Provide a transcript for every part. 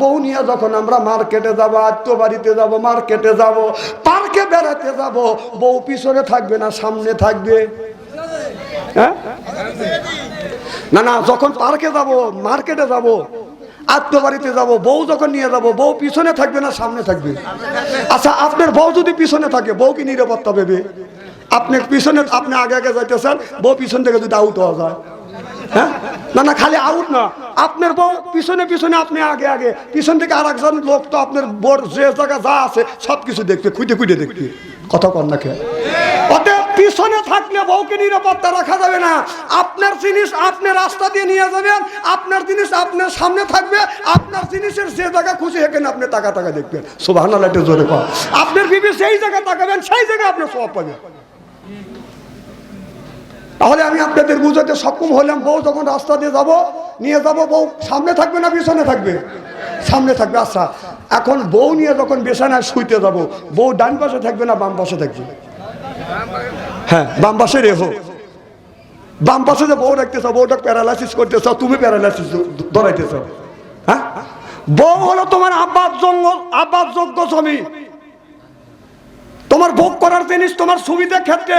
বউ নিয়ে যখন আমরা মার্কেটে যাবো, আত্মীয় বাড়িতে যাবো, মার্কেটে যাব, পার্কে বেড়াতে যাব, বউ পিছনে থাকবে না সামনে থাকবে? হ্যাঁ না না, যখন পার্কে যাব, মার্কেটে যাব, আত্মীয় বাড়িতে যাব, বউ যখন নিয়ে যাব, বউ পিছনে থাকবে না সামনে থাকবে? আচ্ছা, আপনার বউ যদি পিছনে থাকে, বউ কি নিরাপত্তা পাবে? আপনি পিছনে, আপনি আগে আগে যাইতেছেন, বউ পিছন থেকে যদি আউট হওয়া যায়, হ্যাঁ না না, খালি আউট না, আপনার বউ পিছনে পিছনে, আপনি আগে আগে, পিছন থেকে আর একজন লোক তো আপনার বোর যে জায়গা যা আছে সবকিছু দেখবে, খুঁটে খুঁটে দেখবে। কথা কর না কে? অতএব পিছনে থাকলে বউকে নিরাপত্তা রাখা যাবে না। আপনার জিনিস আপনি রাস্তা দিয়ে নিয়ে যাবেন, আপনার জিনিস আপনার সামনে থাকবে, আপনার জিনিসের যে জায়গা খুশি এখানে আপনি টাকা টাকা দেখবেন। সুবহানাল্লাহ, একটু জোরে কর। আপনার বিবি সেই জায়গা তাকাবেন, সেই জায়গায় আপনি সওয়াব পাবেন। তাহলে আমি আপনাদের বুঝাতে সক্ষম হলাম, বউ যখন রাস্তা দিয়ে যাব, নিয়ে যাব, বউ সামনে থাকবে না পিছনে থাকবে? সামনে থাকবে। আচ্ছা, এখন বউ নিয়ে যখন বিছানায় শুইতে যাব, বউ ডান পাশে থাকবে না বাম পাশে থাকবে? হ্যাঁ, বাম পাশে রেখো। বাম পাশে যে বউ রাখতেছ, বউটা প্যারালাইসিস করতেছ, তুমি প্যারালাইসিস ধরাইতেছ। হ্যাঁ, বউ হলো তোমার আব্বাস যোগ্য জমি, তোমার ভোগ করার জিনিস, তোমার সুবিধার ক্ষেত্রে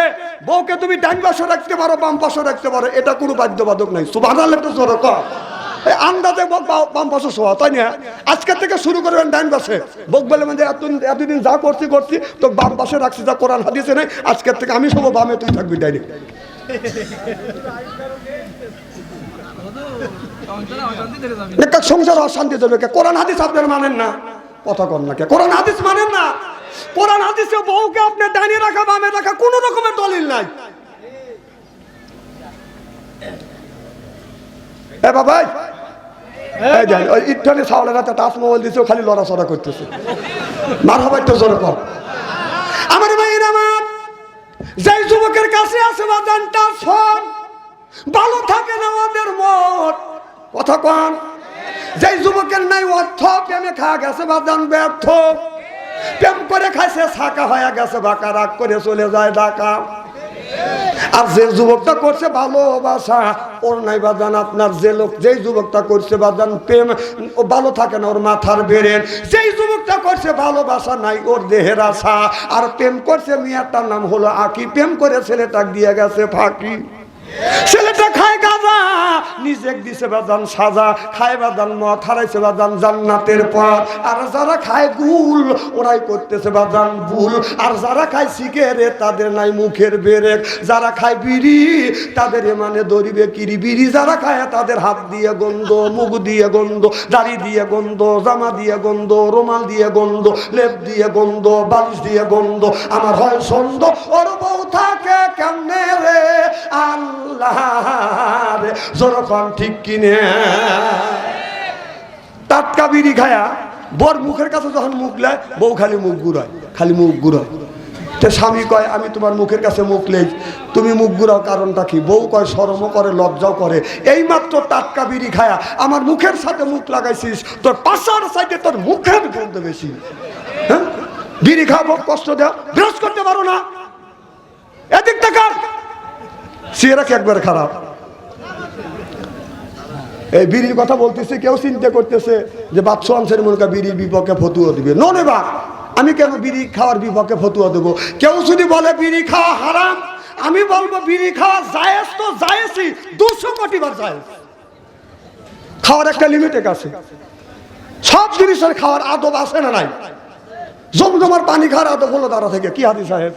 বউকে তুমি ডান পাশে রাখতে পারো, বাম পাশে রাখতে পারো, এটা কোনো বাধ্যবাধক নাই। সুবহানাল্লাহ, একটু জোরে কর। আন্দাজে বাম পাশে শোয়া, তাই না? আজকের থেকে শুরু করবেন ডান পাশে। বউ বলে মানে এতদিন যা করছি তো বাম পাশে রাখছি, যা কোরআন হাদিসে নেই, আজকের থেকে আমি শোবো বামে, তুই থাকবি ডাইনে। সংসার অশান্তি দেবে কে? কোরআন হাদিস আপনারা মানেন না? কথা কর না কে? কোরআন হাদিস মানেন না? কোরআন হাদিসে বউকে আপনি ডাইনে রাখা বামে রাখা কোন রকমের দলিল নাই। এ বাবা, এই দেন ওই ইট্টানি ছাওয়ালের হাতে টাচ মোবাইল দিছে, খালি লড়াচড়া করতেছে। মারহাবা, একটু জোরে কর। আমার ভাইয়ের আমার, যেই যুবকের কাছে আছে বাজান টাচ ফোন, ভালো থাকে না ওদের মন। কথা কন। যেই যুবকের নাই অর্থ, প্রেমে খাওয়া গেছে বাজান ব্যর্থ, প্রেম করে খাইছে ছাকা হয়ে গেছে বাঁকা, রাগ করে চলে যায় ঢাকা। আর যে যুবকটা করছে ভালোবাসা, ওর নাই বাজান আপনার যে লোক, যেই যুবকটা করছে বাজান প্রেম, ও ভালো থাকে না, ওর মাথার বেরেন। যেই যুবকটা করছে ভালোবাসা নাই, ওর দেহের আশা। আর প্রেম করছে মেয়েটার নাম হলো আকি, প্রেম করে ছেলেটা দিয়ে গেছে ফাঁকি। ছেলেটা খায় গাঁজা, নিজে দিছে বাজান সাজা, খায় বাজান মদ, হারাইছে বাজান জান্নাতের পথ। আর যারা খায় গুল, ওরাই করতেছে বাজান ভুল। আর যারা খায় সিগারেট, তাদের নাই মুখের বেরেক। যারা খায় বিড়ি, তাদের মানে দরিবে কিরি বিড়ি। যারা খায় তাদের হাত দিয়ে গন্ধ, মুখ দিয়ে গন্ধ, দাড়ি দিয়ে গন্ধ, জামা দিয়ে গন্ধ, রুমাল দিয়ে গন্ধ, লেপ দিয়ে গন্ধ, বালিশ দিয়ে গন্ধ। আমার হয় সন্দ, ওর বউ থাকে কেমনে রে আল্লাহ রে, যেরকম ঠিক কিনে। টাটকা বিড়ি খায়া বর মুখের কাছে যখন মুখ লেয়, বউ খালি মুখ ঘুরায়, খালি মুখ ঘুরায়। তো স্বামী কয় আমি তোমার মুখের কাছে মুখ লেই, তুমি মুখ ঘুরাও কারণটা কি? বউ কয় শরমও করে লজ্জাও করে। এই মাত্র টাটকা বিড়ি খায়া আমার মুখের সাথে মুখ লাগাইছিস, তোর পাশার সাইডে তোর মুখের গন্ধ বেশি। হ্যাঁ, বিড়ি খাবো, কষ্ট দেও, ব্রাশ করতে পারো না, এদিক দেখার চেহারা কি একবার খারাপ। এই বিড়ির কথা বলতেছে, কেউ চিন্তা করতেছে যে বাদশা আনসারী মনে কর বিড়ির বিপক্ষে ফতুয়া দিবে। নে বা, আমি কেন বিড়ি খাওয়ার বিপক্ষে ফতুয়া দেবো? কেউ যদি বলে বিড়ি খাওয়া হারাম, আমি বলবো বিড়ি খাওয়া জায়েজ, তো জায়েজই, 200 কোটি বার জায়েজ। খাওয়ার একটা লিমিটেড আছে, সব জিনিসের খাওয়ার আদব আছে না নাই? জমজমার পানি খাওয়ার আদব হলো দাঁড়া থেকে, কি হাদিস সাহেব?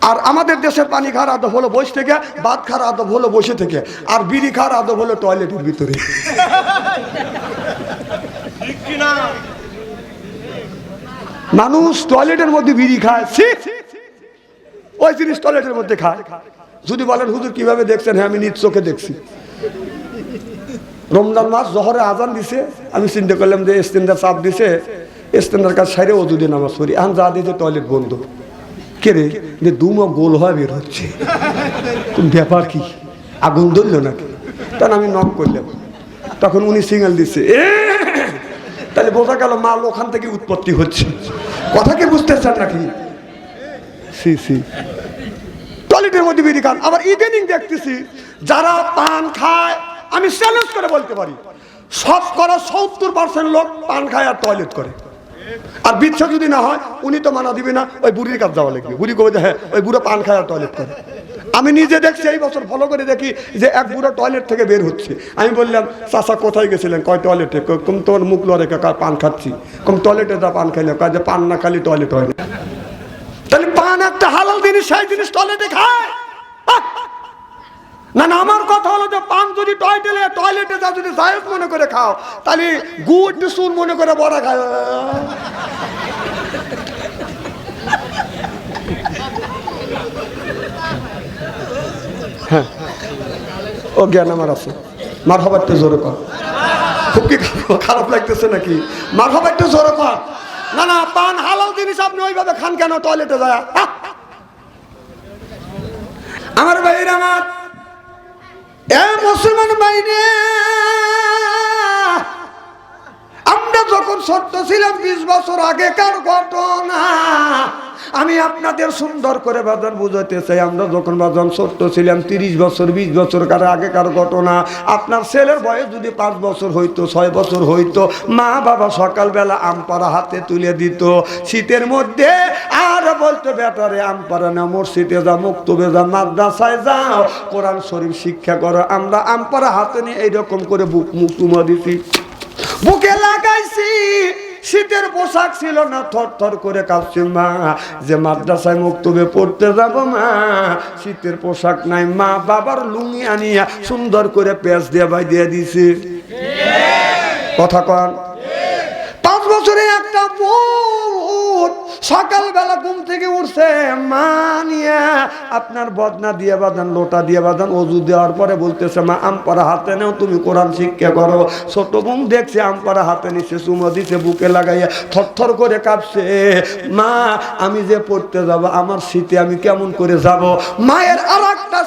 আর আমাদের দেশের পানি খাওয়ার আদব হলো বসে থেকে, ভাত খাওয়ার আদব হলো বসে থেকে, আর বিড়ি খাওয়ার আদব হলো টয়লেটের ভিতরে। মানুষ টয়লেটের মধ্যে বিড়ি খায়, ওই জিনিস টয়লেটের মধ্যে খায়। যদি বলেন হুজুর কিভাবে দেখছেন? হ্যাঁ, আমি নিজ চোখে দেখছি। রমজান মাস জোহরে আজান দিছে, আমি চিন্তা করলাম যে স্ট্যান্ডার চাপ দিছে, স্ট্যান্ডার কাজ সাইরে ওযু দিয়ে নামাজ পড়ি। এখন যা দিয়েছে টয়লেট বন্ধ। কে রে, যে দুমো গোল হয়ে বের হচ্ছে, ব্যাপার কি? আগুন ধরলো নাকি? তখন আমি নক করলাম, তখন উনি সিগন্যাল দিচ্ছে। তাহলে বোঝা গেল মাল ওখান থেকে উৎপত্তি হচ্ছে। কথা কি বুঝতেছেন নাকি? টয়লেটের মধ্যে বিড়ি খান। আবার ইদানিং দেখতেছি যারা পান খায়, আমি চ্যালেঞ্জ করে বলতে পারি, শতকরা 70% লোক পান খায় আর টয়লেট করে। আর বিচ্ছা যদি না হয় উনি তো মানা দিবে না, ওই বুড়ির কাছে যাওয়া লাগবে। বুড়ি কবে যে হ্যাঁ ওই বুড়ো পান খায় আর টয়লেট করে। আমি নিজে দেখছি, এই বছর ফলো করে দেখি যে এক বুড়ো টয়লেট থেকে বের হচ্ছে। আমি বললাম চাচা কোথায় গেছিলেন? কয় টয়লেটে। কম তোমার মুখ লড়ে পান খাচ্ছি। কম টয়লেটে যা পান খাইলে কাজে পান না খালি টয়লেট হয় না। তাহলে পান একটা হালাল জিনিস, সেই জিনিস টয়লেটে খায় না। না আমার কথা হলো যে পান যদি টয়লেটে যা যদি জায়েজ মনে করে খাও, তাহলে গুড় সুর মনে করে বড়া খায়। হ্যাঁ ও জ্ঞান আমার আছে। মার হবার একটু জোরে কর। খুব কি খারাপ লাগতেছে নাকি? মার হবার একটু জোরে কর। না না, পান হালাল জিনিস, আপনি ওইভাবে খান কেন টয়লেটে যায়? আমার ভাইরা, আমার মুসলমান বাইরে, আমরা যখন ছোট্ট ছিলাম 20 বছর আগেকার ঘটনা আমি আপনাদের সুন্দর করে বাজার বুঝাতে চাই। আমরা যখন বাজার ছোট্ট ছিলাম 30 বছর 20 বছর আগেকার ঘটনা। আপনার ছেলের বয়স যদি 5 বছর হইতো, 6 বছর হইতো, মা বাবা সকালবেলা আম পাড়া হাতে তুলে দিত শীতের মধ্যে, আর বলতো বেটারে আম পাড়া না, মসজিদে যা, মক্তবে যা, মাদ্রাসায় যাও, কোরআন শরীফ শিক্ষা করো। আমরা আম পাড়া হাতে নিয়ে এইরকম করে বুক মুখ চুমা দিছি, বুকে লাগাইছি। শীতের পোশাক ছিল না, থর থর করে কাঁপছে মা, যে মাদ্রাসায় মক্তবে পড়তে যাব মা, শীতের পোশাক নাই। মা বাবার লুঙ্গি আনিয়া সুন্দর করে পেঁচ দিয়ে ভাই দিয়ে দিছে। কথা কন। 5 বছরে একটা পুত সকালবেলা ঘুম থেকে উঠছে, মা নিয়ে আপনার বদনা দিয়ে বাঁধান, লোটা দিয়ে বাঁধান, অজু দেওয়ার পরে বলতেছে মা আম পাড়া হাতে নেও, তুমি কোরআন শিক্ষা করো। ছোট বোন দেখছে আম পাড়া হাতে নিচ্ছে, চুমো দিচ্ছে, বুকে লাগাইয়া থরথর করে কাঁপছে। মা আমি যে পড়তে যাব, আমার শীতে আমি কেমন করে যাব? মায়ের আর একটা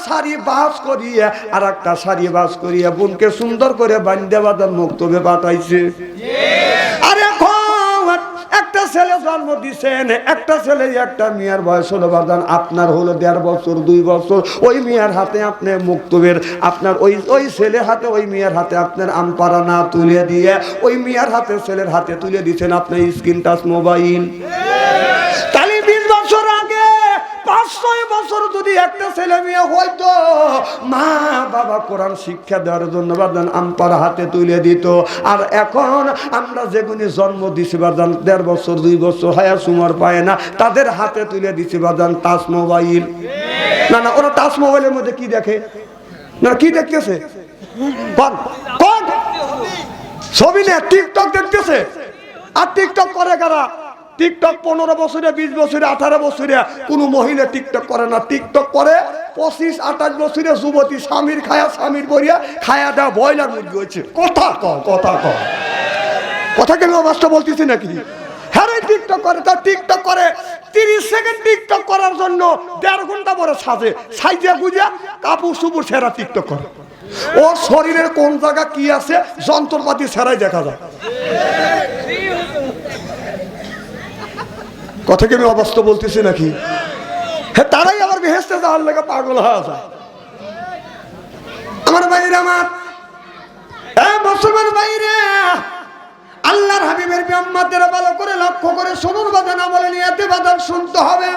শাড়ি বাস করিয়া বোনকে সুন্দর করে বান্ধে বাঁধান মক্তবে পাঠাইছে। আরে একটা ছেলে জন্ম দিছেন, একটা ছেলে একটা মেয়ের বয়স হলো বাদান আপনার হলো 1.5 বছর 2 বছর। ওই মেয়ের হাতে আপনি মুক্তবের, আপনার ওই ছেলের হাতে, ওই মেয়ের হাতে আপনার আমপারা না তুলে দিয়ে ওই মেয়ের হাতে ছেলের হাতে তুলে দিচ্ছেন আপনার স্ক্রিন টাচ মোবাইল। তাহলে 20 বছর আগে 5-6 বছর যদি একটা ছেলে মেয়ে হয়তো মা বাবা কোরআন শিক্ষা দেওয়ার জন্য বাদান আমপারা হাতে তুলে দিত। আর এখন আমরা যেগুলি জন্ম দিছি বাদান 1.5 বছর 2 বছর হায়া সুমার পায় না, তাদের হাতে তুলে দিছি বাদান টাচ মোবাইল। না না, ওরা টাচ মোবাইলের মধ্যে কি দেখে না, কি দেখতেছে? ছবি না, টিকটক দেখতেছে। আর টিকটক করে কারা? টিকটক 15 বছরে 20 বছরে 18 বছরে কোন মহিলা টিকটক করে না। টিকটক করে 25-28 বছরে যুবতী, স্বামীর খায়া স্বামীর বরিয়া খায়া দেওয়া ব্রয়লার মুরগি হয়েছে। কথা কেন অবস্থা বলতেছি নাকি? হ্যাঁ টিকটক করে, তার টিকটক করে 30 সেকেন্ড টিকটক করার জন্য 1.5 ঘন্টা পরে সাইজা গুজা কাপড় সুপুর সেরা টিকটক করে। ওর শরীরের কোন জায়গা কি আছে যন্ত্রপাতি সেরাই দেখা যায়। কথা কি আমি অবস্থা বলতেছি নাকি? হ্যাঁ, তারাই আবার বেহেশতে যাওয়ার লেগে পাগল হয়ে যায়। আমার বাইরে, আমার মুসলমান বাইরে, আল্লাহর হাবিবের বিম্মাদের ভালো করে লক্ষ্য করে শুনুন বাজান, আমলে নিয়াতে বাজান শুনতে হবে।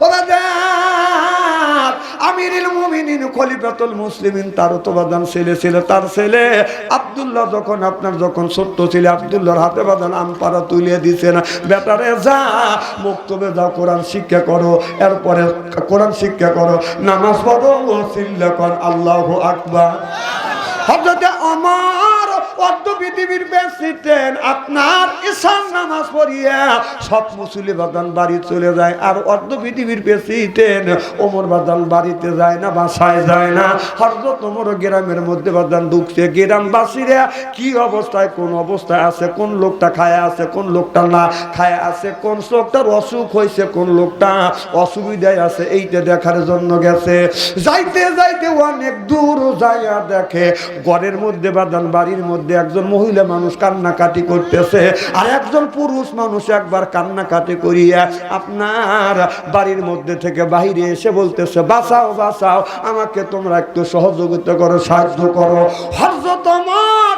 ও বাজান, আমিরুল মুমিনিন খলিফাতুল মুসলিমিন, তার তো বাজান ছেলে ছিল। তার ছেলে আব্দুল্লাহ যখন ছোট্ট ছিল, আব্দুল্লাহর হাতে বাজান আমপারা তুলে দিছে না, বেটারে যা মক্তবে যাও, কোরআন শিক্ষা করো। এরপরে কোরআন শিক্ষা করো, নামাজ পড়ো, চিল্লা কর আল্লাহু আকবার। হযরতে ওমর অর্ধ পৃথিবীর প্রেসিডেন্ট, আপনার ঈশান নামাজ পড়িয়া সব মুসল্লি বাদান বাড়ি চলে যায়। আর অর্ধ পৃথিবীর প্রেসিডেন্ট ওমর বাদান বাড়িতে যায় না, বাসায় যায় না। হযরত ওমর গ্রামের মধ্যে বাদান ঢুকছে। গ্রামবাসীরা কি অবস্থায়, কোন অবস্থায় আছে, কোন লোকটা খায়া আছে, কোন লোকটা না খায়া আছে, কোন লোকটার অসুখ হয়েছে, কোন লোকটা অসুবিধায় আছে, এইটা দেখার জন্য গেছে। যাইতে যাইতে অনেক দূর যাইয়া দেখে ঘরের মধ্যে বাদান, বাড়ির মধ্যে একজন মহিলা মানুষ কান্নাকাটি করতেছে, আর একজন পুরুষ মানুষ একবার কান্নাকাটি করিয়া আপনার বাড়ির মধ্যে থেকে বাহিরে এসে বলতেছে, বাঁচাও বাঁচাও, আমাকে তোমরা একটু সহযোগিতা করো, সাহায্য করো। হযরত ওমর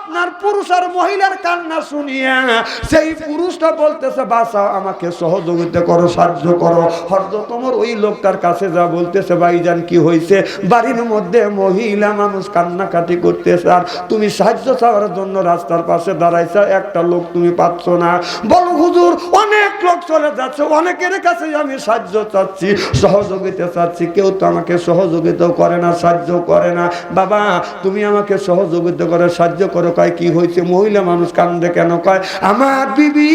আপনার পুরুষ আর মহিলার কান্না শুনিয়া সেই পুরুষটা বলতেছে বাঁচাও, আমাকে সহযোগিতা করো, সাহায্য করো। হযরত ওমর ওই লোকটার কাছে যা বলতেছে, ভাইজান কি হয়েছে? বাড়ির মধ্যে মহিলা মানুষ কান্নাকাটি করতেছে, আর তুমি সাহায্য চাওয়ার জন্য রাস্তার পাশে দাঁড়াইছো, একটা লোক তুমি পাচ্ছ না। বলো হুজুর, অনেক লোক চলে যাচ্ছে, অনেকের কাছে আমি সাহায্য চাচ্ছি, সহযোগিতা চাচ্ছি, কেউ তো আমাকে সহযোগিতা করে না, সাহায্য করে না। বাবা তুমি আমাকে সহযোগিতা করে সাহায্য করো। কয় কি হয়েছে? মহিলা মানুষ কান্দে কেন? কয় আমার বিবি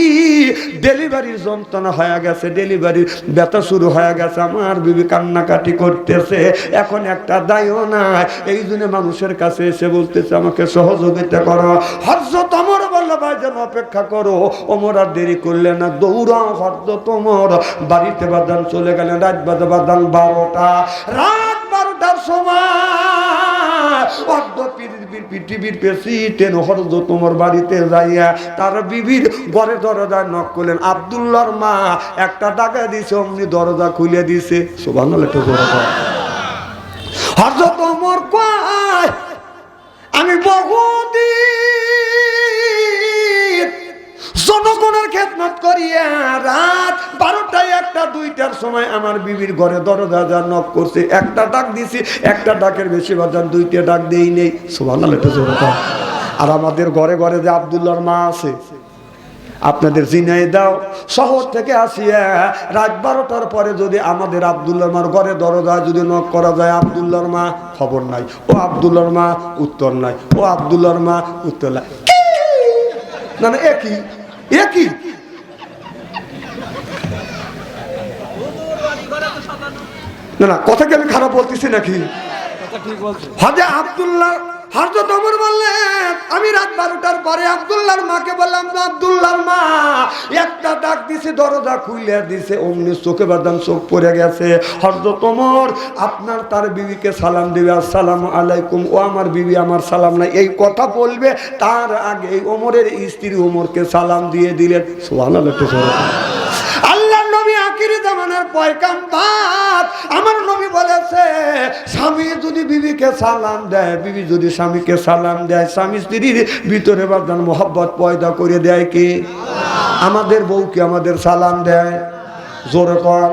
ডেলিভারির যন্ত্রণা হয়ে গেছে, ডেলিভারির ব্যথা শুরু হয়ে গেছে, আমার বিবি কান্নাকাটি করতেছে, এখন একটা দায়ও নাই, এই জন্য মানুষের কাছে এসে বলতেছে আমাকে সহযোগিতা করো। হযরত ওমর বলল ভাইজান অপেক্ষা করো। ওমর আর দেরি করলেন না, দৌড়াও। হযরত ওমর বাড়িতে বাদান চলে গেলেন। রাত বাজে বাদান 12টা। রাত 12টার সময় পৃথিবীর প্রেসিডেন্ট হযরত ওমর বাড়িতে যাইয়া তার বিবির ঘরে দরজা নক করলেন। আব্দুল্লাহর মা একটা টাকা দিছে, অমনি দরজা খুলে দিছে। সুবহানাল্লাহ। হযরত ওমর কয় আমি বহুদিন জনগণের খেদমত করিয়া রাত 12টায় 1টা 2টার সময় আমার বিবির ঘরে দরজা যা নক করছে, একটা ডাক দিছি, একটা ডাকের বেশি বাজান 2টা ডাক দেই নেই। সুবহানাল্লাহ। আর আমাদের ঘরে ঘরে যে আব্দুল্লাহর মা আছে, আপনাদের ঝিনাইদহ শহর থেকে আসিয়া রাত 12টার পরে যদি আমাদের আব্দুল্লাহর মার ঘরে দরজা যদি নক করা যায়, আব্দুল্লাহর মা খবর নাই, ও আব্দুল্লাহর মা উত্তর নাই, ও আব্দুল্লাহর মা উত্তর নাই। না না একই একই না না, কথা কি আমি খারাপ বলতেছি নাকি? হযরত আব্দুল্লাহ হযরত ওমর বললেন আমি রাত 12টার পরে আব্দুল্লাহর মাকে বললাম, আব্দুল্লাহর মা একটা ডাক দিছে, দরজা খুলে দিছে, অমনি চোখে বাদাম চোখ পড়ে গেছে। হযরত ওমর আপনার তার বিবিকে সালাম দিবে, আসসালামু আলাইকুম, ও আমার বিবি আমার সালাম নাই, এই কথা বলবে তার আগে ওমরের স্ত্রী ওমরকে সালাম দিয়ে দিলেন। সুবহানাল্লাহ। আল্লাহর নবী আখিরি জামানার পয়গাম্বর, আমার নবী বলেছে স্বামী যদি বিবিকে সালাম দেয়, বিবি যদি স্বামীকে সালাম দেয়, স্বামী স্ত্রীর ভিতরে বাদান মোহাব্বত পয়দা করে দেয় কে? আমাদের বউ কি আমাদের সালাম দেয়? জোরে কর,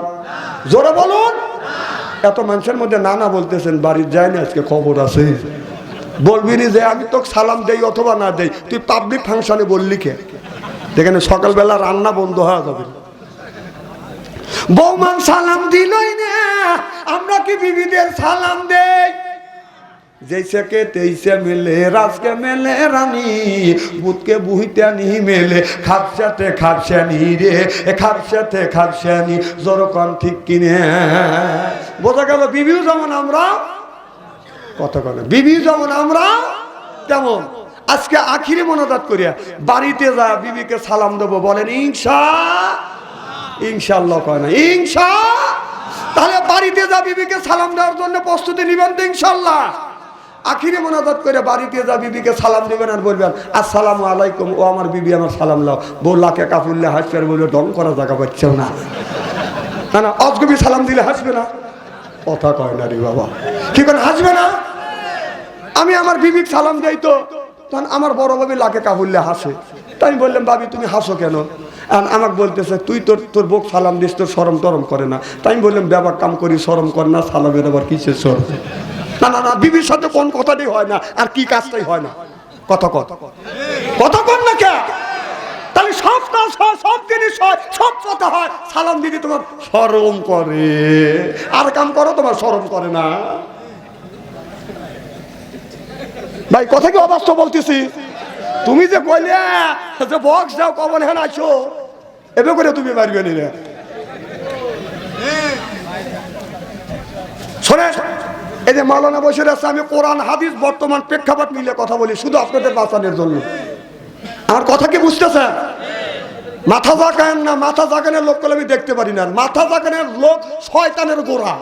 জোরে বলুন। এত মানুষের মধ্যে নানা বলতেছেন, বাড়ির যায় না, আজকে খবর আছে, বলবি নি যে আমি তোকে সালাম দেই অথবা না দেই, তুই পাবলিক ফাংশনে বললি কে? যেখানে সকালবেলা রান্না বন্ধ হয়ে যাবে। বৌমান সালাম দিলই না, আমরা কি বিবিদের সালাম দেই? जैसे के तैसे मिले राज के मिले रानी बुत के बुहिते नहीं मिले खापसाते खापसानी रे खापसाते खापसानी जोर कौन ठीक किने बोझा गেল বিবিও যেমন আমরা কত করে বিবিও যেমন আমরা তেমন আজকে আখিরি মোনাজাত করিয়া বাড়িতে যা বিবিকে সালাম দেব বলেন ইনশাআল্লাহ কয় না ইনশা তাহলে বাড়িতে যা বিবিকে সালাম দেওয়ার জন্য প্রস্তুতি নেবেন তো ইনশাআল্লাহ আখিরি মোনাজাত করে বাড়িতে যা বিবিকে সালাম দিবেন আর বলবেন আসসালামু আলাইকুম ও আমার বিবি আমার সালাম লাও বউলাকে কাফুল্লে হাসবে আর বলবে ঢং করা জায়গা পাচ্ছে না না না অজগবি সালাম দিলে হাসবে না কথা কয় না রে বাবা কি করে হাসবে না আমি আমার বিবিকে সালাম দেই তো তখন আমার বড় ভাবি লাকে কাফুল্লে হাসে তাই বললাম ভাবি তুমি হাসো কেন আমাকে বলতেছে তুই তোর বউকে সালাম দিস তোর শরম টরম করে না তাই বললাম ব্যাপার কাম করি শরম করে না সালামের আবার কিসের শরম না না না বিবির সাথে কোন কথাটাই হয় না আর কি কাজটাই হয় না কথা কন না কে তাহলে সব কাজ হয় সব জিনিস হয় সব কথা হয় সালাম দিদি তোমার শরম করে আর কাম করো তোমার শরম করে না ভাই কথা কি অবাস্তব বলতেছি তুমি যে কইলে যে বক্স যাও কবন হেন আছো এবে করে তুমি পারবে নি রে শোনে এই যে মাওলানা বসে আছে আমি কোরআন হাদিস বর্তমান প্রেক্ষাপট মিলে কথা বলি শুধু আপনাদের বাঁচানোর জন্য আমার কথা কি বুঝতেছেন মাথা জাগান না মাথা জাগানের লোক আমি দেখতে পারি না মাথা জাগানের লোক শয়তানের গোড়া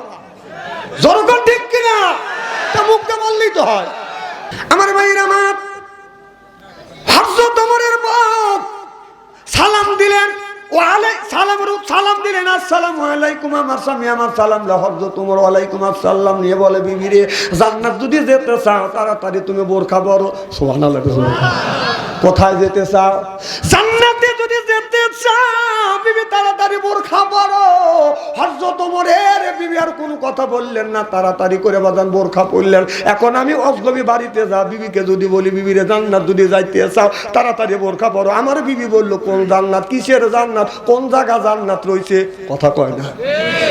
জনগণ ঠিক কিনা তা মুখটা বললেই তো হয় আমার ভাইরা আমার হযরত ওমরের বউ সালাম দিলেন সালাম দিলেন, আসসালামু আলাইকুম, আমার স্বামী আমার সালাম লাহজ তোমার ওয়ালাইকুম আসসালাম নিয়ে বলে বিবি রে জান্নাত যদি যেতে চাও তাড়াতাড়ি তুমি বোরখা পরো। সুবহানাল্লাহ। কোথায় যেতে চাও? জান্নাতে যদি যেতে চাও বিবি তাড়াতাড়ি বোরখা পরো। হযরত ওমরের বিবি আর কোনো কথা বললেন না, তাড়াতাড়ি করে বাজান বোরখা পরলেন। এখন আমি অজনবী বাড়িতে যা বিবিকে যদি বলি বিবি রে জান্নাত যদি যাইতে চাও তাড়াতাড়ি বোরখা পরো, আমার বিবি বলল কোন জান্নাত, কিসের জান্নাত, কোন জায়গা জান্নাত রয়েছে, কথা কয় না,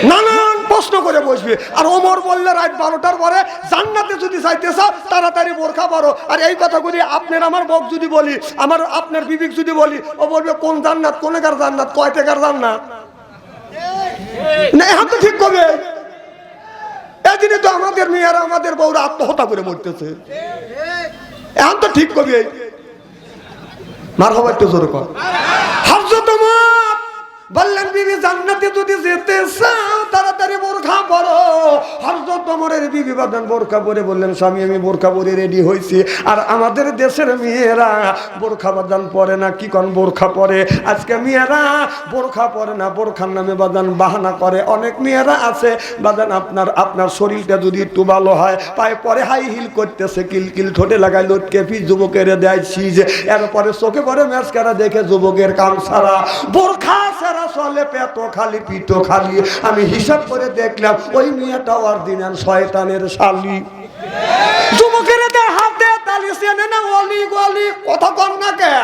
নানান প্রশ্ন করে বসবে। আর ওমর বললে রাত 12টার পরে জান্নাতে যদি যাইতে চাও তাড়াতাড়ি বোরখা পরো। আর এই কথাগুলি আপনার আমার বক যদি বলি, আমার আপনার বিবিক যদি বলি, ও বলবে কোন জান্নাত, কোনেকার জান্নাত, কয় টাকার জান্নাত, না এখন তো ঠিক করবে। এই দিনে তো আমাদের মেয়েরা আমাদের বউরা আত্মহত্যা করে মরতেছে, এখন তো ঠিক করবে। মারহাবা একটু জোরে কর। হযরত ওমর বললেন বিবি জান্নাতে যদি যেতে চাও তাড়াতাড়ি বোরখা পরো। হযরত ওমরের বিবি বাদান বোরখা পরে বললেন স্বামী আমি বোরখা পরে রেডি হইছি। আর আমাদের দেশের মেয়েরা বোরখা বাদান পরে না, কি কোন বোরখা পরে, আজকে মেয়েরা বোরখা পরে না, বোরখার নামে বাদান বাহানা করে। অনেক মেয়েরা আছে বাদান আপনার শরীরটা যদি একটু ভালো হয় পায়ে পরে হাই হিল করতেছে, কিলকিল ঠোঁটে লাগায় লটকে ফি যুবকের দেয় সিজ, এরপরে চোখে পরে ম্যাচকারা দেখে যুবকের কাম সারা, বোরখা সারা চলে পেটো খালি পিটো খালি। আমি হিসাব করে দেখলাম ওই মেয়েটা অরিজিনাল শয়তানের শালি। যুবকের হাতে তালি চেনে না অলি গলি, কথা কম না কে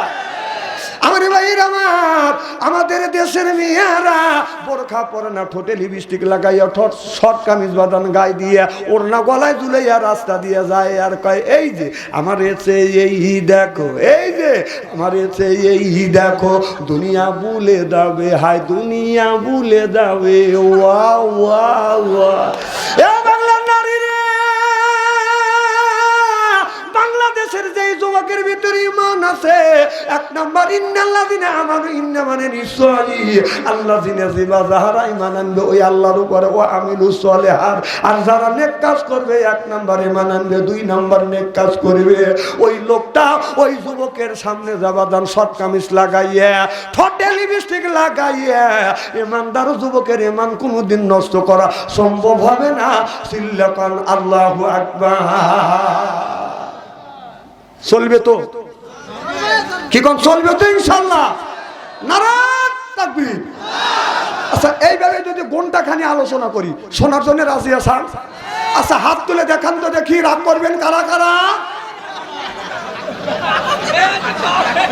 আমার ভাইরা আমার। আমাদের দেশের মেয়েরা বোরখা পরে না, ঠোঁটে লিপস্টিক লাগাইয়া ঠোঁট শর্ট কামিজ বাঁধান গায়ে দিয়ে ওড়না গলায় ঝুলাইয়া রাস্তা দিয়ে যায় আর কয় এই যে আমার এসে এই দেখো, এই যে আমার এসে এই দেখো, দুনিয়া ভুলে যাবে, হায় দুনিয়া ভুলে যাবে। ওয়া ওয়া ওয়া এ বাংলার নারী রে, বাংলাদেশের যে যুবকের ভিতরে ঈমান আছে, এক নাম্বার ইন্নাল্লাযিনা আমানু, ইন্না মানে নিশ্চয়ই আল্লাযিনা যারা ঈমান আনবে ওই আল্লাহর উপরে, ও আমিলুস সলিহাত, আর যারা নেক কাজ করবে, এক নাম্বার ঈমান আনবে, দুই নাম্বার নেক কাজ করবে, ওই লোকটা ওই যুবকের সামনে যাবাদান শর্ট কামিজ লাগাইয়া ঠোঁটে লিপস্টিক লাগাইয়া ঈমানদার যুবকের ঈমান কোনোদিন নষ্ট করা সম্ভব হবে না। সিল্লাকান আল্লাহু আকবার। চলবে তো, কি কোন চলবে তো ইনশাআল্লাহ, নারায়ে তাকবীর। আচ্ছা এইভাবে যদি ঘন্টা খানি আলোচনা করি শোনার জন্য রাজি আছেন? আচ্ছা হাত তুলে দেখান তো দেখি, রাগ করবেন কারা কারা?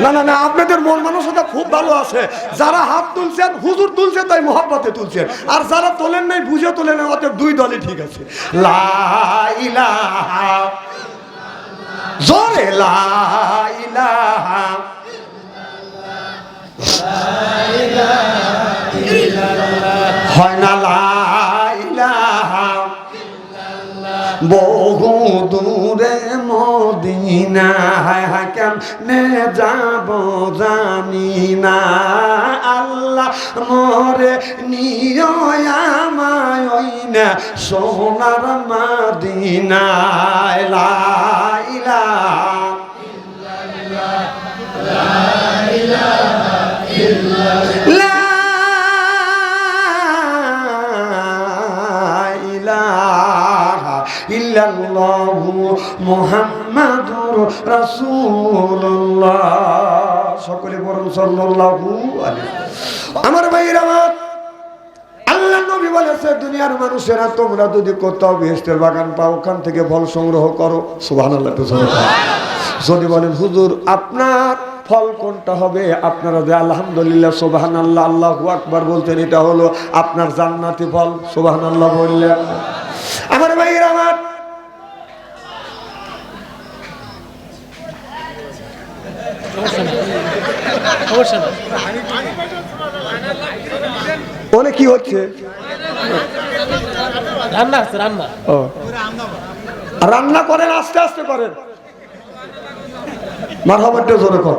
না না না, আপনাদের মন মানসিকতা খুব ভালো আছে। যারা হাত তুলছেন হুজুর তুলছেন তাই মোহাব্বতে তুলছেন, আর যারা তোলেন নাই বুঝে তোলেন, অতএব দুই দলই ঠিক আছে। লা ইলাহা, জোরে লা ইলাহা হয় না, লা ইলাহা বহু দূরে মদিনা, হায় হায় কেমনে যাব জানি না, আল্লাহ মোরে নিয় আমায় ওই না সোনার মদিনায়। লা ইলাহা ইল্লাল্লাহ, লা ইলাহা ইল্লাল্লাহ, ইল্লাল্লাহু মুহাম্মাদুর রাসূলুল্লাহ। সকলে বলুন সাল্লাল্লাহু আলাইহি। আমার ভাইরা আমার, আল্লাহ নবী বলেছে দুনিয়ার মানুষেরা তোমরা যদি কোথাও বেহেশতের বাগান পাও ওখান থেকে ফল সংগ্রহ করো। সুবহানাল্লাহ। যদি বলেন হুজুর আপনার ফল কোনটা হবে, আপনারা যে আলহামদুলিল্লাহ সুবহানাল্লাহ আল্লাহু আকবার বলতেন, এটা হলো আপনার জান্নাতি ফল। সুবহানাল্লাহ বললেন। আমার ভাইরা আমার, ওনে কি হচ্ছে? রান্না হচ্ছে, রান্না। ও রান্না করেন, আস্তে আস্তে করেন। মারহাবাটা জোরে কর।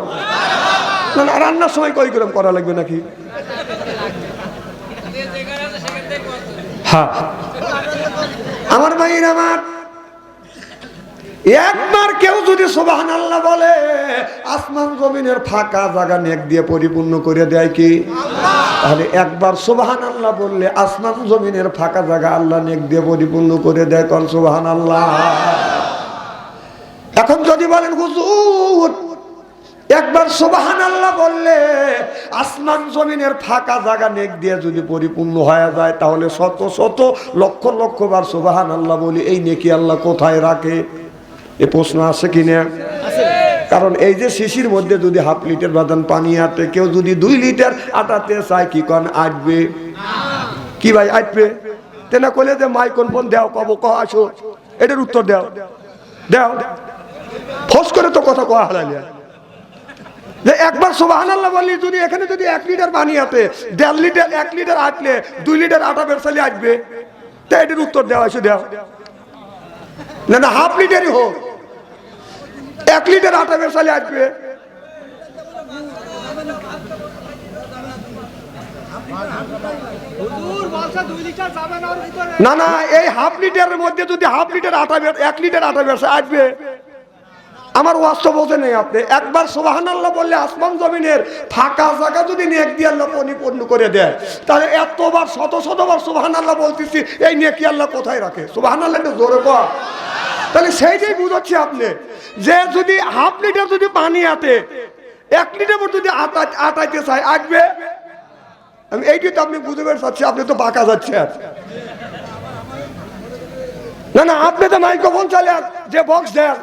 না না, রান্নার সময় কই করে করা লাগবে নাকি? হ্যাঁ আমার ভাইরা আমার, একবার কেউ যদি সুবহানাল্লাহ বলে আসমান জমিনের ফাঁকা জায়গা নেক দিয়ে পরিপূর্ণ করে দেয় কি আল্লাহ। তাহলে একবার সুবহানাল্লাহ বললে আসমান জমিনের ফাঁকা জায়গা আল্লাহ নেক দিয়ে পরিপূর্ণ করে দেয়। কোন সুবহানাল্লাহ। এখন যদি বলেন হুজুর একবার সুবহানাল্লাহ বললে আসমান জমিনের ফাঁকা জায়গা নেক দিয়ে যদি পরিপূর্ণ হয়ে যায়, তাহলে শত শত লক্ষ লক্ষ বার সুবহানাল্লাহ বলি, এই নেকি আল্লাহ কোথায় রাখে? এ প্রশ্ন আছে কিনা? কারণ এই যে শিশির মধ্যে যদি হাফ লিটার বাদান পানি আটে, কেউ যদি 2 লিটার আটাতে চায়, কি কন আটবে? কি ভাই আটবে? তেনা কলে যে মাইকন ফোন দেও, কব ক আসো, এটার উত্তর দেও দেও, ফস করে তো কথা কয়া হারালিয়া। যে একবার সুবহানাল্লাহ বললি যদি এখানে যদি 1 লিটার পানি আটে, 1.5 লিটার 1 লিটার আটলে 2 লিটার আটা বেরসালি আসবে, তো এটার উত্তর দেওয়া আসো দেও। না না হাফ লিটারই হোক, 1 লিটার আটা বেরসালি আসবে। না না এই হাফ লিটারের মধ্যে যদি হাফ লিটার আটা 1 লিটার আটা বেরসা আসবে। আমার ওয়াজ বোঝে নেই আপনি। একবার সুবহানাল্লাহ বললে আসমান জমিনের ফাঁকা জায়গা যদি নেক দিয়ে আল্লাহ পরিপূর্ণ করে দেয়, তাহলে এতবার শত শতবার সুবহানাল্লাহ বলতেছি, এই নেকি আল্লাহ কোথায় রাখে? সুবহানাল্লাহ একটু জোরে কর। তাহলে সেইটাই বুঝাচ্ছি আপনি, যে যদি হাফ লিটার যদি পানি আটে, 1 লিটার যদি আটাইতে চায় আসবে। আমি এইটাই তো আপনি বুঝতে পারছি, আপনি তো বাঁকা যাচ্ছেন। না না আপনি তো মাইক্রোফোন চালে যে বক্স দেন,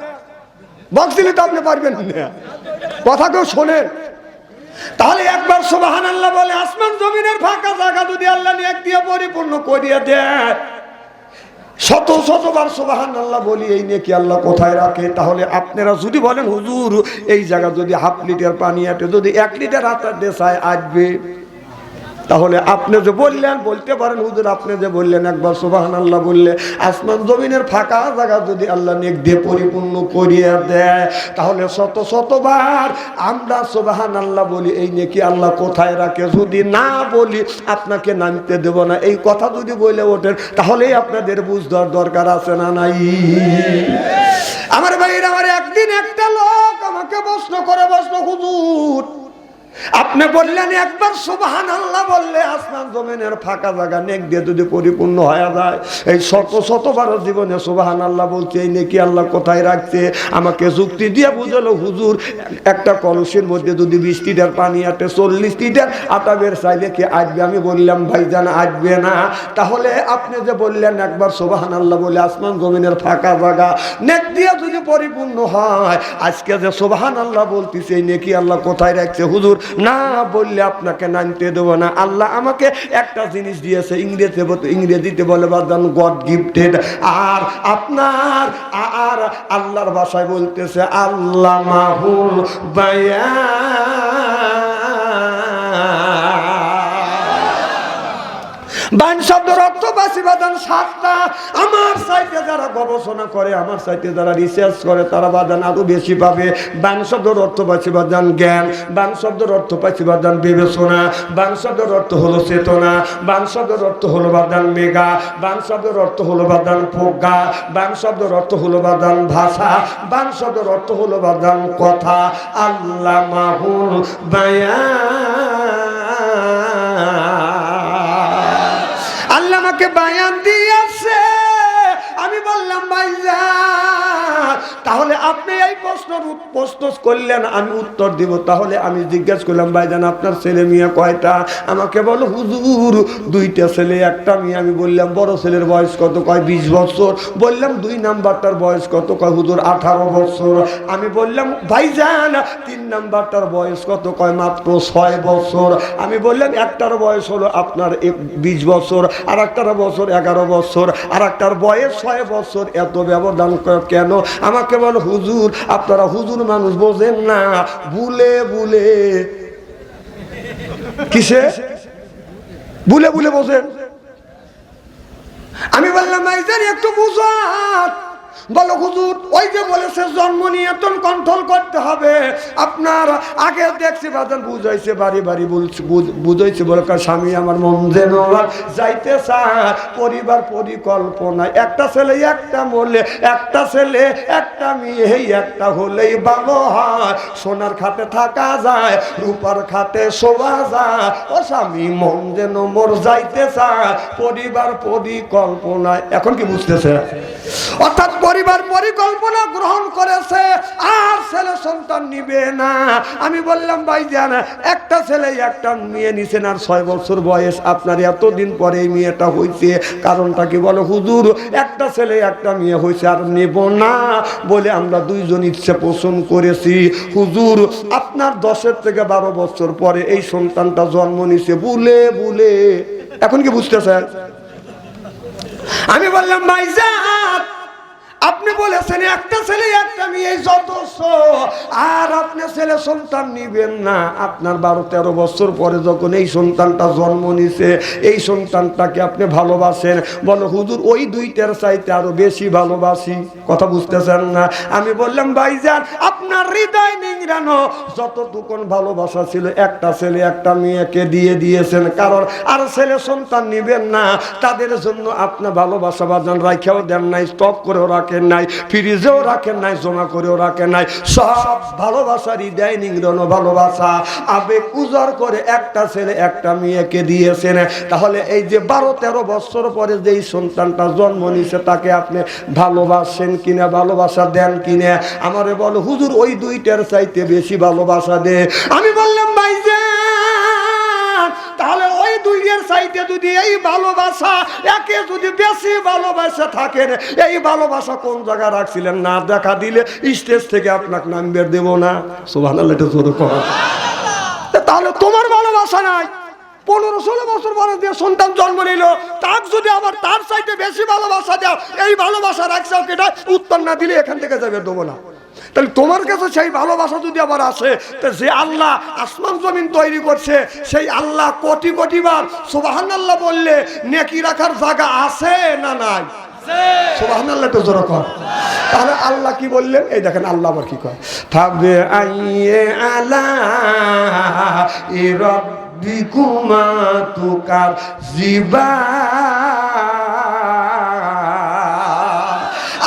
বক্স দিলে তো আপনি পারবেন না, কথা কেউ শোনেন। তাহলে একবার সুবহানাল্লাহ বলে আসমান জমিনের ফাঁকা জায়গা যদি আল্লাহ নেক দিয়ে পরিপূর্ণ করিয়ে দেয়, শত শতবার সুবহানাল্লাহ বলি, এই নেকি আল্লাহ কোথায় রাখে? তাহলে আপনারা যদি বলেন হুজুর এই জায়গা যদি হাফ লিটার পানি আটে, যদি 1 লিটার আটা দেশায় আসবে, তাহলে আপনি যে বললেন, বলতে পারেন হুজুর আপনি যে বললেন একবার সুবহানাল্লাহ বললে আসমান জমিনের ফাঁকা জায়গা যদি আল্লাহ নেক দিয়ে পরিপূর্ণ করিয়ে দেয়, তাহলে শত শতবার আমরা সুবহানাল্লাহ বলি, এই নেকি আল্লাহ কোথায় রাখে? যদি না বলি আপনাকে নামতে দেব না। এই কথা যদি বলে ওঠেন, তাহলেই আপনাদের বুঝবার দরকার আছে না নাই? আমার ভাইরা, আমার একদিন একটা লোক আমাকে প্রশ্ন করে বসলো, হুজুর আপনি বললেন একবার সুবহানাল্লাহ বললে আসমান জমিনের ফাঁকা জায়গা নেক দিয়ে যদি পরিপূর্ণ হয়ে যায়, এই শত শতবার জীবনে সুবহানাল্লাহ বলছে, এই নেকি আল্লাহ কোথায় রাখছে? আমাকে যুক্তি দিয়ে বুঝালো, হুজুর একটা কলসের মধ্যে যদি 20 লিটার পানি আটে, 40 লিটার আটা বের চাইলে কি আসবে? আমি বললাম ভাইজান আসবে না। তাহলে আপনি যে বললেন একবার সুবহানাল্লাহ বলে আসমান জমিনের ফাঁকা জায়গা নেক দিয়ে যদি পরিপূর্ণ হয়, আজকে যে সুবহানাল্লাহ বলতেছে, এই নেকি আল্লাহ কোথায় রাখছে? হুজুর না বললে আপনাকে নামতে দেবো না। আল্লাহ আমাকে একটা জিনিস দিয়েছে, ইংরেজিতে বলে বাদান গড গিফটেড। আর আপনার আর আল্লাহর ভাষায় বলতেছে আল্লাহ মাহুল বান শব্দের অর্থ বাসি বাদান 7টা। আমার সাইটে যারা গবেষণা করে, আমার সাইটে যারা রিসার্চ করে, তারা বাদান আরো বেশি পাবে। বান শব্দের অর্থ বাসি বাদান জ্ঞান, বান শব্দের অর্থ বাসি বাদান বিবেচনা, বান শব্দের অর্থ হলো চেতনা, বান শব্দের অর্থ হলো বাদান মেগা, বান শব্দের অর্থ হলো বাদান প্রজ্ঞা, বান শব্দের অর্থ হলো বাদান ভাষা, বান শব্দের অর্থ হলো বাদান কথা। আল্লাহ মাহুল আল্লাহ আমাকে বায়ান দিয়েছে। আমি বললাম ভাইজান, তাহলে আপনি এই প্রশ্ন করলেন, আমি উত্তর দিব। তাহলে আমি জিজ্ঞাসা করলাম ভাইজান আপনার ছেলে মেয়ে কয়টা? আমাকে বলো হুজুর 2টা ছেলে 1টা মেয়ে। আমি বললাম বড় ছেলের বয়স কত? কয় 20 বছর। বললাম 2 নাম্বারটার বয়স কত? কয় হুজুর 18 বছর। আমি বললাম ভাইজান 3 নাম্বারটার বয়স কত? কয় মাত্র 6 বছর। আমি বললাম একটার বয়স হলো আপনার 20 বছর, আর একটার বছর 11 বছর, আর একটার বয়স 6 বছর। এত ব্যবধান কেন? আমাকে বল হুজুর আপনারা হুজুর মানুষ বোঝেন না, ভুলে ভুলে কিসে ভুলে ভুলে বোঝেন। আমি বললাম ভাইজান একটু বুঝান, বলো হুজুর ওই যে বলেছে জন্ম নিয়ন্ত্রণ কন্ট্রোল করতে হবে, আপনার আগে দেখছি বাজার বুঝাইছে বাড়ি বাড়ি বুঝাইছে বলে স্বামী আমার মন যেন যাইতে চায়, পরিবার পরিকল্পনা একটা ছেলে একটা মরলে, একটা ছেলে একটা মেয়ে একটা হলেই ভালো হয়, সোনার খাটে থাকা যায় রূপার খাটে শোয়া যায়, ও স্বামী মন যেন মোর যাইতে চায়, পরিবার পরিকল্পনায়। এখন কি বুঝতেছে? অর্থাৎ পরিবার পরিকল্পনা গ্রহণ করেছে আর ছেলে সন্তান নিবে না। আমি বললাম ভাইজান একটা ছেলে একটা মেয়ে নিছেন আর 6 বছর বয়স, আপনার এতদিন পরে এই মেয়েটা হয়েছে, কারণটা কি? বলো হুজুর একটা ছেলে একটা মেয়ে হয়েছে আর নেব না বলে আমরা দুইজন ইচ্ছে পোষণ করেছি। হুজুর আপনার 10 থেকে 12 বছর পরে এই সন্তানটা জন্ম নিছে বুলে বুলে। এখন কি বুঝতেছেন? আমি বললাম ভাইজান আপনি বলেছেন একটা ছেলে একটা মেয়ে যথেষ্ট, আর আপনি ছেলে সন্তান নিবেন না। আপনার 12-13 বছর পরে যখন এই সন্তানটা জন্ম নিছে, এই সন্তানটাকে আপনি ভালোবাসেন। বলো হুজুর ওই দুইটার চাইতে আরো বেশি ভালোবাসি। কথা বুঝতেছেন না? আমি বললাম ভাইজান আপনার হৃদয় নিংড়ানো যতটুকুন ভালোবাসা ছিল একটা ছেলে একটা মেয়েকে দিয়ে দিয়েছেন, কারণ আর ছেলে সন্তান নিবেন না, তাদের জন্য আপনার ভালোবাসা বাজান রাখাও দেন নাই, স্টক করেও রাখেন নাই, ফ্রিজেও রাখেন নাই, জমা করেও রাখেন নাই। সব ভালোবাসা হৃদয় নিংড়ানো ভালোবাসা আবেগ উজাড় করে একটা ছেলে একটা মেয়েকে দিয়েছেন। তাহলে এই যে 12-13 বছর পরে যেই সন্তানটা জন্ম নিছে তাকে আপনি ভালোবাসেন কিনা, ভালোবাসা দেন কিনা? আমারে বলো হুজুর ওই দুইটার চাইতে বেশি ভালোবাসা দে। আমি বললাম ভাইজান তাহলে ওই দুইয়ের চাইতে যদি এই ভালোবাসা একে যদি বেশি ভালোবাসা থাকেন, এই ভালোবাসা কোন জায়গায় রাখছিলেন? না দেখা দিলে স্টেজ থেকে আপনাকে নাম্বার দেব না। সুবহানাল্লাহ, এটা জোরে কর। তাহলে তোমার ভালোবাসা নাই, 15-16 বছর পরে যে সন্তান জন্ম নিল তার যদি আবার তার চাইতে বেশি ভালোবাসা দাও, এই ভালোবাসা রাখছাও কেটা? উত্তর না দিলে এখান থেকে যাবে দেবো না। তাহলে তোমার কাছে সেই ভালোবাসা যদি আবার আসে, যে আল্লাহ আসমান জমিন তৈরি করছে সেই আল্লাহ কোটি কোটি বার সুবহানাল্লাহ বললে নেকি রাখার জায়গা আছে না নাই? সুবহানাল্লাহ তো জোরে কর। তাহলে আল্লাহ কি বললেন? এই দেখেন আল্লাহ আবার কি কয়, থাকবে আইয়ে আলা ইরাব্বিকুমা তুকার জিবা।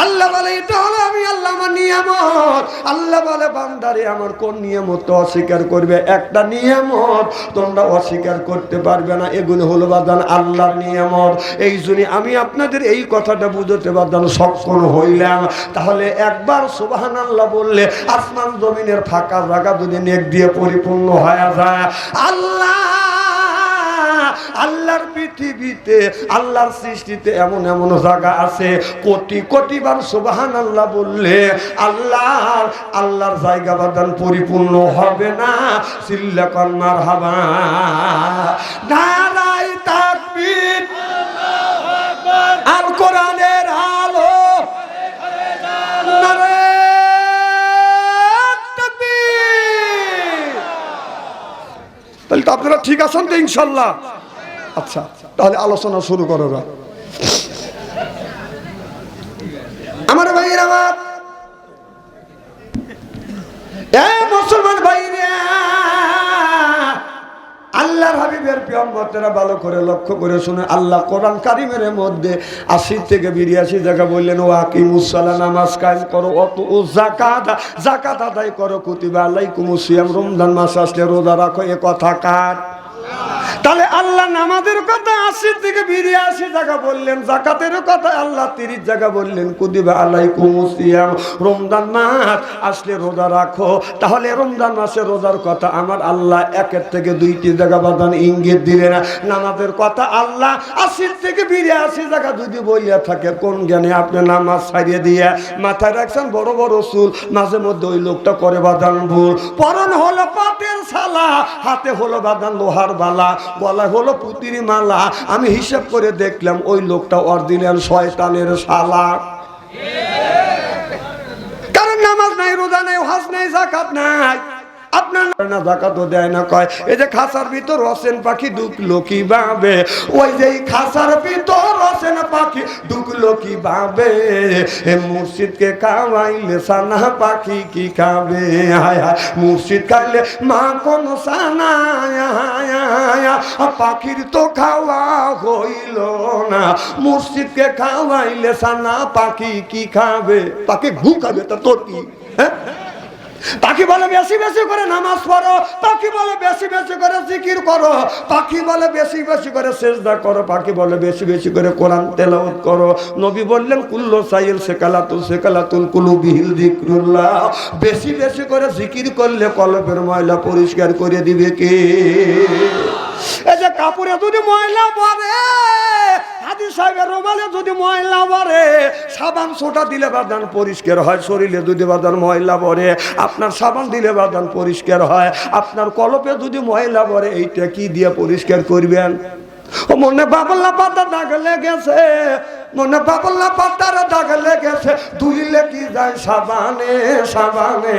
আল্লাহ বলে এটা হলো আমি আল্লাহ আমার নিয়ামত। আল্লাহ বলে বান্দারে আমার কোন নিয়ামত অস্বীকার করবে? একটা নিয়ামত তোমরা অস্বীকার করতে পারবে না, এগুলো হলো বাদান আল্লাহর নিয়ামত। এই জন্য আমি আপনাদের এই কথাটা বুঝতে বাদান সক্ষম হইলাম। তাহলে একবার সুবহানাল্লাহ বললে আসমান জমিনের ফাঁকা জায়গা যদি নেক দিয়ে পরিপূর্ণ হয়ে যায়। আল্লাহর পৃথিবীতে আল্লাহর সৃষ্টিতে এমন এমন জায়গা আছে কোটি কোটি বার সুবহানাল্লাহ বললে আল্লাহর জায়গা বাদান পরিপূর্ণ হবে না। সিল্লাকান মারহাবা, নারায়ে তাকবীর, আল্লাহু আকবার, আল কোরআনের আলো, নারায়ে তাকবীর। তাহলে তো আপনারা ঠিক আছেন তো ইনশাআল্লাহ? আচ্ছা, তাহলে আলোচনা শুরু করো। আমার ভাইয়েরা, আমার মুসলমান ভাইরা, আল্লাহর হাবিবের প্রিয়ম্বতেরা ভালো করে লক্ষ্য করে শুনে আল্লাহ কোরআন কারিমের মধ্যে 80 থেকে 82 জায়গা বললেন ও আকিমুস সালাত, নামাজ কায়েম করো, অতু যাকাত আদায় করো, কুতিবা আলাইকুমুস সিয়াম, রমজান মাস আসলে রোজা রাখো। এ কথা কার? তাহলে আল্লাহ নামাজের কথা 80 থেকে 82 জায়গা বললেন, যাকাতের কথা আল্লাহ 30 জায়গা বললেন, কুতিবা আলাইকুমুস সিয়াম, রমজান মাস আসলে রোজা রাখো। তাহলে রমজান মাসে রোজার কথা আমার আল্লাহ 1 থেকে 2টি জায়গা বাদান ইঙ্গিত দিলেন। নামাজের কথা আল্লাহ 80 থেকে 82 জায়গা যদি বইয়া থাকে, কোন জ্ঞানে আপনি নামাজ ছাড়িয়ে দিয়ে মাথায় রাখছেন বড় বড় চুল, মাঝে মধ্যে ওই লোকটা করে বাদান ভুল, পরন হলো পাটের ছালা, হাতে হলো বাদান লোহার বালা, গলায় হলো পুতির মালা। আমি হিসাব করে দেখলাম ওই লোকটা অরিজিনাল শয়তানের শালা। কারণ নামাজ নাই, রোজা নাই, হজ নাই, যাকাত নাই, আপনার না জাকাতও দেয় না, কয় এই যে খাসার ভিতর রসেন পাখি ঢুকলো কিভাবে, ওই যে খাসার ভিতর রসেন পাখি ঢুকলো কিভাবে, এ মুর্শিদকে খাওয়াইলে সানা পাখি কি খাবে, হায় হায় মুর্শিদ খাইলে মা কোন সানা, পাখির তো খাওয়া হইল না, মুর্শিদকে খাওয়াইলে সানা পাখি কি খাবে, পাখি ঘু খাবে তা তোর কি? হ্যাঁ, পাখি বলে বেশি বেশি করে নামাজ পড়ো, পাখি বলে বেশি বেশি করে জিকির করো, পাখি বলে বেশি বেশি করে সিজদা করো, পাখি বলে বেশি বেশি করে কোরআন তেলাওয়াত করো। নবী বললেন কুল্লু সাইল সেকালাতুল কুলুবিহিল যিকরুল্লাহ, বেশি বেশি করে জিকির করলে কলবের ময়লা পরিষ্কার করে দিবে কে? এই যে কাপড়ে যদি ময়লা পড়ে, হাদিস সাহেবের রুমালে যদি ময়লা পড়ে, সাবান সোটা দিলে বাদান পরিষ্কার হয়। শরীরে যদি বাদান ময়লা পড়ে, আপনার সাবান দিলে বাদান পরিষ্কার হয়। আপনার কলপে যদি ময়লা পড়ে, এইটা কি দিয়ে পরিষ্কার করবেন? ও মনে বাবলা পাতা দাগ লেগেছে, মনে বাবলা পাতার দাগ লেগেছে, ধুইলে কি যায় সাবানে সাবানে,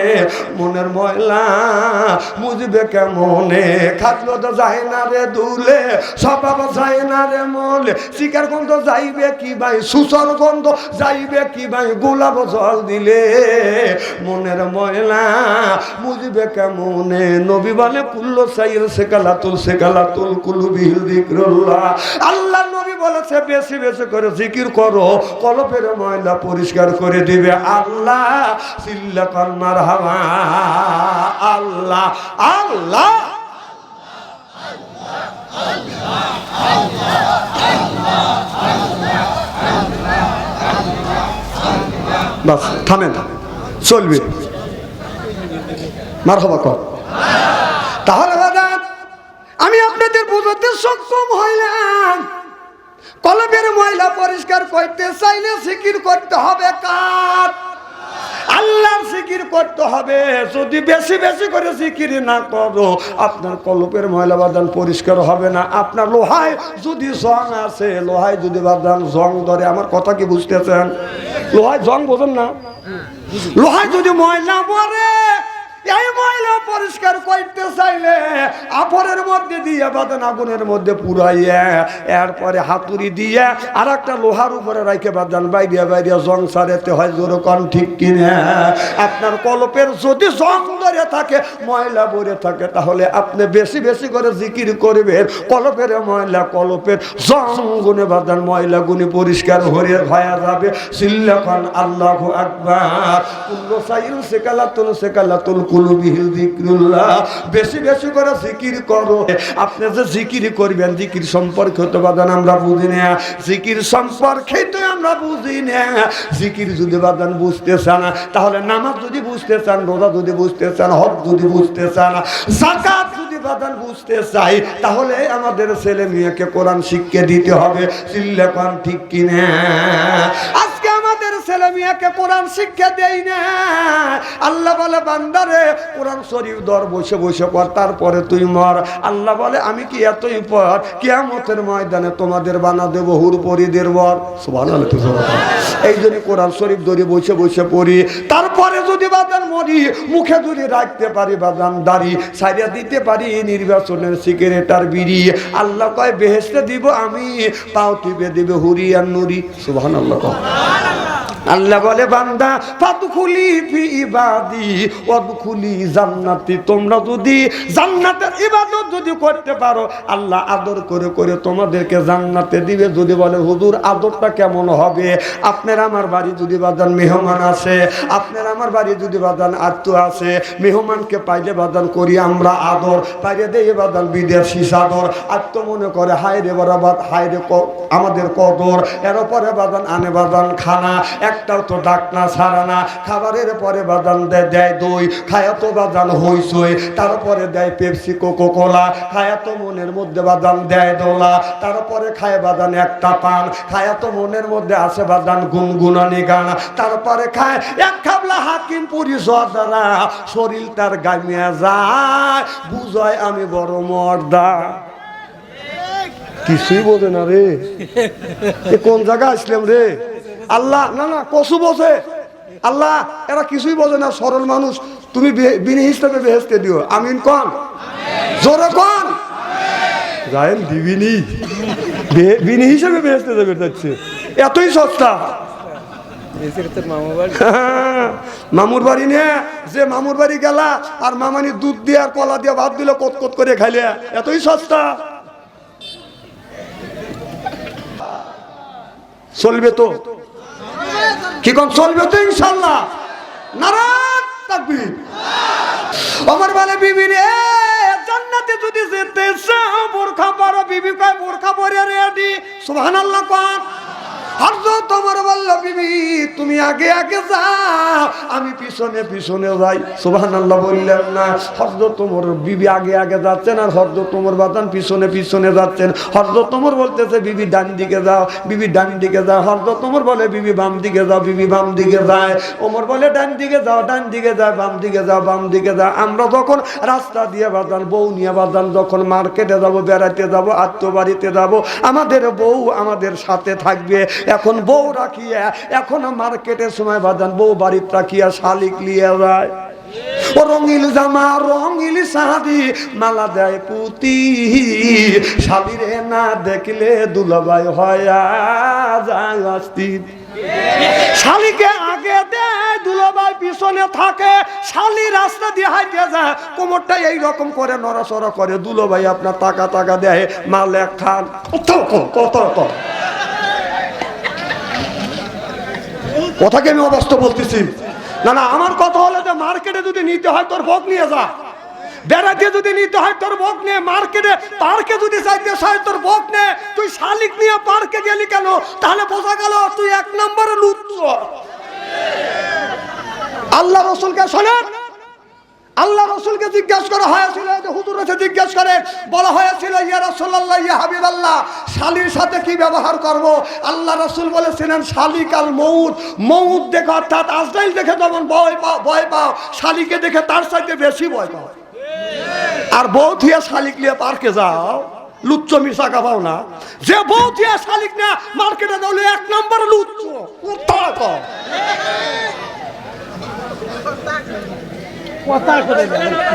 মনের ময়লা মুজবে কেমনে, খাজলো তো যায় না রে দুলে, স্বভাব যায় না রে মলে, শিকার গন্ধ যাইবে কি ভাই, সুসর গন্ধ যাইবে কি ভাই, গোলাপ জল দিলে মনের ময়লা মুজবে কেমনে। নবী বলে কুল্লু সাইল সেকালাতুল কুলুবিহিল যিকরুল্লাহ, আল্লাহ নবী বলেছে বেশি বেশি করে জিকির করো, কলবের ময়লা পরিষ্কার করে দিবে আল্লাহ। সিল্লাকান মারহাবা, আল্লাহ আল্লাহ বাস থামেন, চলবে মারহাবা কর। তাহলে আমি আপনাদের বুঝাতে সক্ষম হইলাম, কলবের ময়লা পরিষ্কার করতে চাইলে জিকির করতে হবে কার? আল্লাহর জিকির করতে হবে। যদি বেশি বেশি করে জিকির না করো, আপনার কলবের ময়লা বাদান পরিষ্কার হবে না। আপনার লোহায় যদি জং আছে, লোহায় যদি বাদান জং ধরে, আমার কথা কি বুঝতেছেন? লোহায় জং বোঝেন না? লোহায় যদি ময়লা পড়ে, এই ময়লা পরিষ্কার করতে চাইলে আপরের মধ্যে দিয়ে বাদান আগুনের মধ্যে পুরাইয়া, এরপরে হাতুড়ি দিয়ে আর একটা লোহার উপরে রাখে বাদান বাইরিয়া বাইরিয়া জং সারাতে হয়। জোরে কোন ঠিক কিনা? আপনার কলপের যদি জং ধরে থাকে, ময়লা ভরে থাকে, তাহলে আপনি বেশি বেশি করে জিকির করবেন, কলপের ময়লা কলপের জং গুনে বাদান ময়লা গুনে পরিষ্কার হয়ে যাবে। সিল্লাখান আল্লাহু আকবার। কুল্লু সাইল সেকালাতুল কুলুবিহিল যিকরুল্লাহ, বেশি বেশি করে জিকির করো। আপনি যে জিকির করবেন, জিকির সম্পর্কে তো বাদান আমরা বুঝি না, জিকির সম্পর্কে তো আমরা বুঝি না। জিকির যদি বাদান বুঝতে চান, তাহলে নামাজ যদি বুঝতে চান, রোজা যদি বুঝতে চান, হজ যদি বুঝতে চান, যাকাত যদি বাদান বুঝতে চাই, তাহলে আমাদের ছেলে মেয়েকে কোরআন শিক্ষা দিতে হবে। সিল্লাকান ঠিক কিনা? আজকে আমাদের ছেলে মেয়েকে কোরআন শিক্ষা দেই না। আল্লাহ বলে বান্দারে কোরআন শরীফ ধর, বসে বসে পড়, তারপরে তুই মর। আল্লাহ বলে আমি কি এতই পর, কিয়ামতের ময়দানে তোমাদের বানা দেব হুর পরিদের বর। সুবহানাল্লাহ। এই জন্য কোরআন শরীফ ধরে বসে বসে পড়ি, তারপরে যদি বাদান মরি, মুখে যদি রাখতে পারি বাদান দাড়ি, সাইডে দিতে পারি নির্বাচনের সিগারেট আর বিড়ি, আল্লাহ কয় বেহেশতে দিব আমি, পাও টিপে দিবে হুরি আর নুরি। সুবহানাল্লাহ। আল্লাহ বলে বান্দা ফাদখুলি ফি ইবাদি ওয়াদখুলি জান্নাতি, তোমরা যদি জান্নাতের ইবাদত যদি করতে পারো, আল্লাহ আদর করে করে তোমাদেরকে জান্নাতে দিবে। যদি বলে হুজুর আদরটা কেমন হবে? আপনার আমার বাড়ি যদি বাদান মেহমান আসে, আপনার আমার বাড়ি যদি বাদান আত্মীয় আসে, মেহমানকে পাইলে বাদান করি আমরা আদর, পাইলে দেই বাদান বিদেশি সাদর। আত্ম মনে করে হায় রে বরাবর, হায় রে আমাদের কদর। এর পরে বাদান আনে বাদান খানা, একটাও তো ডাকনা ছাড়া না। খাবারের পরে বাদান দেয় দই, খায়া তো বাদান হইসই, তারপরে দেয় পেপসি কোকো কোলা, খায়া তো মনের মধ্যে বাদান দেয় দোলা, তারপরে খায় বাদান একটা পান, খায়া তো মনের মধ্যে আসে বাদান গুনগুনানি গান, তারপরে খায় এক খাবলা হাকিম পুরি সর্দারা, শরীর তার গামিয়া যায়, বুঝয় আমি বড় মর্দা। কিছুই বোঝে না রে, কোন জায়গা আসলাম রে? আল্লাহ না না কসু বোঝে আল্লাহ, এরা কিছুই বোঝে না, সরল মানুষ। তুমি বিনি হিসাবে বেহেস্তে দিও, আমিন কন, জোরে কন। জায়েন দিবিনি, বিনি হিসাবে বেহেস্তে যাবে, যাচ্ছে এতই সস্তা। মামুর বাড়ি নিয়ে যে মামুর বাড়ি গেলা আর মামানি দুধ দিয়ে আর কলা দিয়ে ভাত দিল, কত কত করে খাইলে, এতই সস্তা। চলবে তো, কি কোন চলবে তো ইনশাল্লাহ। নারায়ণ তাকবীর। আমার বলে বিবি রে, জান্নাতে যদি যেতে চাও বোরখা পরো। বিবি কয় বোরখা পরে রেডি, সুবহানাল্লাহ কোন। হযরত ওমর বলল বিবি তুমি আগে আগে যাও, আমি পিছনে পিছনে যাই। সুবহানাল্লাহ বললেন না। হযরত ওমর বিবি আগে আগে যাচ্ছেন আর হযরত ওমর বাজান পিছনে পিছনে যাচ্ছেন। হযরত ওমর বলতেছে বিবি ডান দিকে যাও, বিবি ডান দিকে যাও। হযরত ওমর বলে বিবি বাম দিকে যাও, বিবি বাম দিকে যায়। ওমর বলে ডান দিকে যাও, ডান দিকে যাও, বাম দিকে যাও, বাম দিকে যাও। আমরা যখন রাস্তা দিয়ে বাজান বউ নিয়ে বাজান যখন মার্কেটে যাব, বেড়াতে যাব, আত্মবাড়িতে যাব, আমাদের বউ আমাদের সাথে থাকবে। এখন বউ রাখিয়া, এখন মার্কেটের সময় বাজান বউ বাড়িতে রাখিয়া শালিক লিয়ে যায়। ও রঙিল জামা রঙিল শাড়ি মালা দেয় পুতি, শালিরে না দেখলে দুলাভাই হয়া যায় অস্থির। শালিকে আগে দেয়, দুলাভাই পিছনে থাকে। শালি রাস্তা দিয়ে হাইটে যায়, কোমরটা এইরকম করে নড়াচড়া করে। দুলাভাই আপনার টাকা টাকা দেয়, মাল এক খান। কত কথাকে আমি অবাস্তব বলতেছি না। না, আমার কথা হলো যে মার্কেটে যদি নিতে হয় তোর বক নিয়ে যা, বেড়াতে যদি নিতে হয় তোর বক নিয়ে, মার্কেটে পার্কে যদি যাইতে হয় তোর বক নে। তুই শালিক নিয়ে পার্কে গেলি কেন? তাহলে বোঝা গেল তুই এক নম্বরে লুচ্ছ। আল্লাহ রসুলকে শোনেন, আল্লাহ রসুলকে জিজ্ঞাসা করা হয়েছিল, হুজুর এসে জিজ্ঞাসা করে বলা হয়েছিল ইয়া রাসূলুল্লাহ ইয়া হাবিবাল্লাহ, শালীর সাথে কি ব্যবহার করব? আল্লাহ রসুল বলেছিলেন শালিক আল মউত, মউত দেখে অর্থাৎ আজরাইল দেখে যেমন ভয় পাও, শালিকে দেখে তার চাইতে বেশি ভয় পাও। আর বউ থিয়া শালিক নিয়ে পার্কে যাও, লুচ্চ মিশা কাপাও না। যে বউ থিয়া শালিক না মার্কেটে যাও, এক নম্বর লুচ্চ।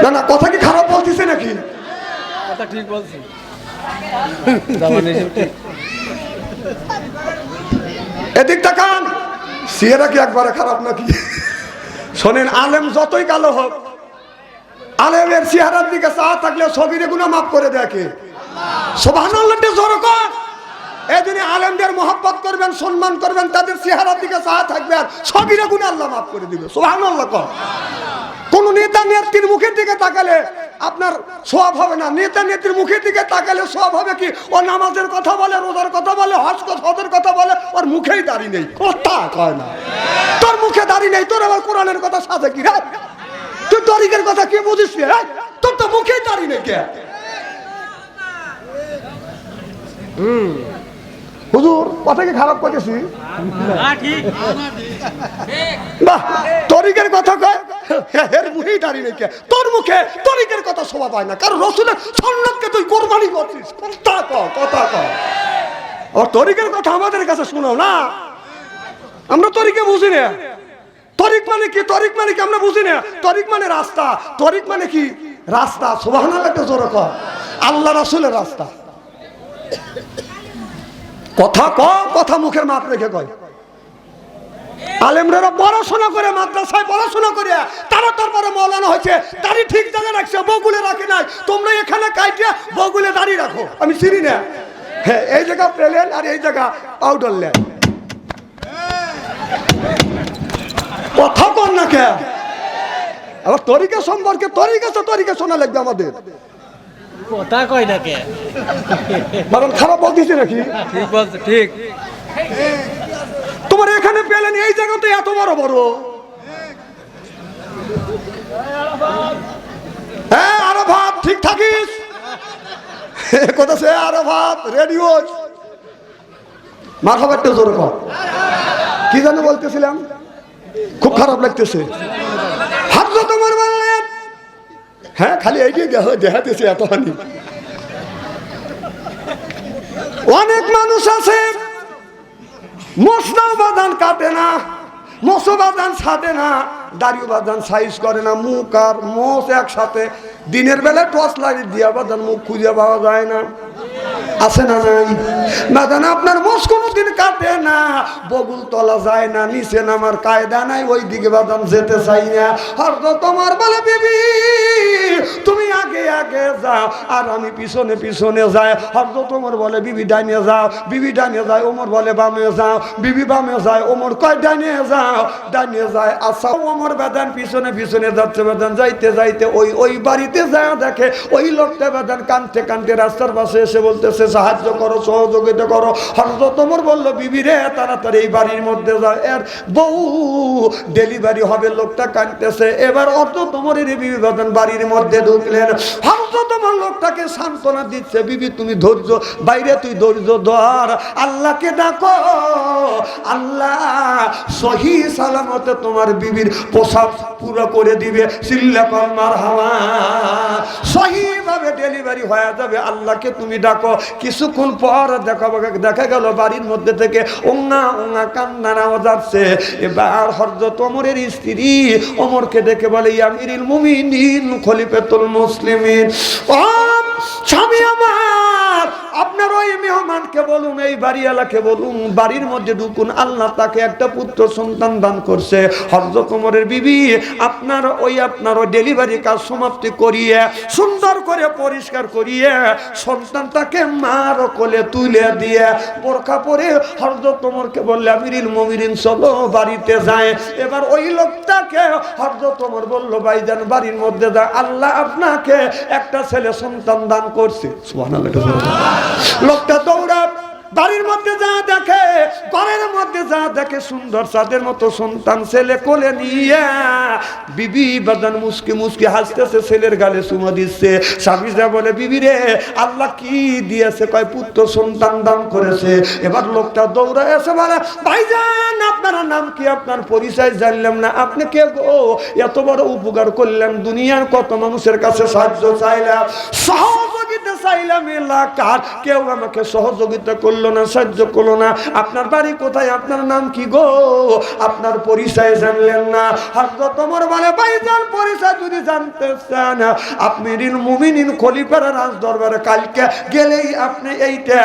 না না, কথা কি খারাপ বলতেছে নাকি? কথা ঠিক বলছি। এদিক তাকান, সিয়েরা কি একবারে খারাপ নাকি? শোনেন, আলেম যতই কালো হোক, আলেমের চেহারার দিকে চা থাকলে ছবিরে গুনা মাফ করে দেখে। সুবহানাল্লাহ জোরে কর। এই জন্য আলেমদের মহব্বত করবেন, সম্মান করবেন, তাদের চেহারার দিকে চা থাকবেন, ছবিরে গুনা আল্লাহ মাফ করে দিবে। সুবহানাল্লাহ কর। কোন নেতা নেত্রীর মুখের দিকে তাকালে আপনার সওয়াব হবে না। নেতা নেত্রীর মুখের দিকে তাকালে সওয়াব হবে কি? ও নামাজের কথা বলে, রোজার কথা বলে, হজের কথা বলে, ওর মুখেই দাড়ি নেই, কথা কয় না। তোর মুখে দাড়ি নেই, তোর আবার কোরআনের কথা সাথে কি রে? তুই তরিকের কথা কি বুঝিস রে? তোর তো মুখেই দাড়ি নেই কে? হুজুর কথা কি খারাপ করেছি? বাহ, তরিকের কথা কয়, এর মুখেই দাঁড়িয়ে নেই কে? তোর মুখে তরিকের কথা শোভা পায় না, কারণ রসুলের সুন্নাতকে তুই কোরবানি করছিস। কথা কয়, ও তরিকের কথা আমাদের কাছে শোনাও না। আমরা তরিকে বুঝি না। তরিক মানে কি? তরিক মানে কি আমরা বুঝি না। তরিক মানে রাস্তা। তরিক মানে কি? রাস্তা। সুবহানাল্লাহ জোরে কর। আল্লাহ রাসূলের রাস্তা। কথা কথা মুখের মাপ রেখে কয়। আলেমরা পড়াশোনা করে, মাদ্রাসায় পড়াশোনা করে, তারা তারপরে মৌলানা হয়েছে, দাড়ি ঠিক জায়গায় রাখছে, বগুলে রাখে নাই। তোমরা এখানে কাইটিয়া বগুলে দাড়ি রাখো, আমি চিনি না। হ্যাঁ, এই জায়গা প্লেন আর এই জায়গা পাউডার লেন। কথা কর না কে? আবার তরিকা সম্পর্কে তরিকা শোনা লাগবে আমাদের। কথা কয় না কে? কারণ খারাপ বলতেছি নাকি? ঠিক বলছে, ঠিক। তোমার এখানে পেলেন, এই জায়গাতে এত বড় বড়। হ্যাঁ, আরো ভাব ঠিক থাকিস। কথা সে আরো ভাব রেডিও মাথা একটু জোরে কর। কি জানো বলতেছিলাম? খুব খারাপ লাগতেছে। হাজরত তোমার বললেন, হ্যাঁ খালি এই দেখাতেছে এতখানি। অনেক মানুষ আছে মশলা বাদান কাটে না, মশো বাদান ছাটে না, দাড়ি বাদান সাইজ করে না, মুখ আর মোষ একসাথে। দিনের বেলা টর্চ লাইট দিয়া বাদান মুখ খুঁজে পাওয়া যায় না, আছে না নাই? বাদান আপনার মোষ কোনোদিন কাটে না, বগুল তলা যায় না, নিচে নামার কায়দা নাই, ওই দিকে বাদান যেতে চাই না। হয়তো তোমার বলে বিবি তুমি আগে আগে যাও আর আমি পিছনে পিছনে যাই। হয়তো তোমার বলে বিবি ডাইনে যাও, বিবি ডাইনে যায়, ওমর বলে বামে যাও, বিবি বামে যায়, ওমর কয় ডাইনে যাও, ডাইনে যায়। আচ্ছা ওমর বেদান পিছনে পিছনে যাচ্ছে, বেদান যাইতে যাইতে ওই বাড়িতে যায় দেখে ওই লোকটা বেদান কানতে কানতে রাস্তার পাশে এসে বলতেছে সাহায্য করো, সহযোগিতা করো। হযরত ওমর বলল বিবি রে তাড়াতাড়ি এই বাড়ির মধ্যে যাও, এর বউ ডেলিভারি হবে, লোকটা কানতেছে। এবার হযরত ওমরের বিবি বেদান বাড়ির মধ্যে ঢুকলেন। হযরত ওমর লোকটাকে সান্ত্বনা দিচ্ছে, বিবি তুমি ধৈর্য, বাইরে তুই ধৈর্য ধর, আল্লাহকে ডাকো, আল্লাহ সহি সালামতে তোমার বিবির প্রসাব পুরো করে দিবে। সিল্লাকাল মারহামা, সহিভাবে ডেলিভারি হয়ে যাবে, আল্লাহকে তুমি ডাকো। কিছুক্ষণ পর দেখা গেল বাড়ির মধ্যে থেকে ওঙ্গা ওঙ্গা কান্নার আওয়াজ আসছে। এবার হযরত ওমরের স্ত্রী ওমরকে দেখে বলে আমিরুল মুমিনিন খলিফাতুল মুসলিমিন, ও স্বামী আমার, আপনার ওই মেহমানকে বলুন, এই বাড়িওয়ালাকে বলুন বাড়ির মধ্যে ঢুকুন, আল্লাহ তাকে একটা পুত্র সন্তান দান করছে। হযরত ওমরের বিবি আপনার ওই ডেলিভারি কাজ সমাপ্তি করিয়ে সুন্দর করে পরিষ্কার করিয়ে সন্তানটাকে মার কোলে তুলে দিয়ে বোরকা পরে হযরত ওমরকে বললে আমিরুল মুমিনিন চলো বাড়িতে যায়। এবার ওই লোকটাকে হযরত ওমর বলল ভাইজান বাড়ির মধ্যে যা, আল্লাহ আপনাকে একটা ছেলে সন্তান দান করছে। সুবহানাল্লাহ। লোকটা দৌড়া বাড়ির মধ্যে যা দেখে, ঘরের মধ্যে যা দেখে সুন্দর চাঁদের মতো সন্তান ছেলে কোলে নিয়ে বিবি বাদান মুসকি মুসকি হাসতেছে, ছেলের গালে চুমা দিচ্ছে। স্বামী যা বলে বিবি রে আল্লাহ কি দিয়েছে, কয় পুত্র সন্তান দান করেছে। এবার লোকটা দৌড়ায় এসে বলে ভাইজান আপনার নাম কি, আপনার পরিচয় জানলাম না, আপনি কে গো, এত বড় উপকার করলাম, দুনিয়ার কত মানুষের কাছে সাহায্য চাইলাম, সহযোগিতা চাইলাম, এলাকার কেউ আমাকে সহযোগিতা করলো না, সাহায্য করলো না, আপনার বাড়ি কোথায়, আপনার নাম কি গো, আপনার পরিচয় জানলেন না। হযরত ওমর বলে ভাইজান পরিচয় যদি জানতে চান আমিরুল মুমিনিন খলিফার রাজ দরবারে কালকে গেলেই আপনি এইটা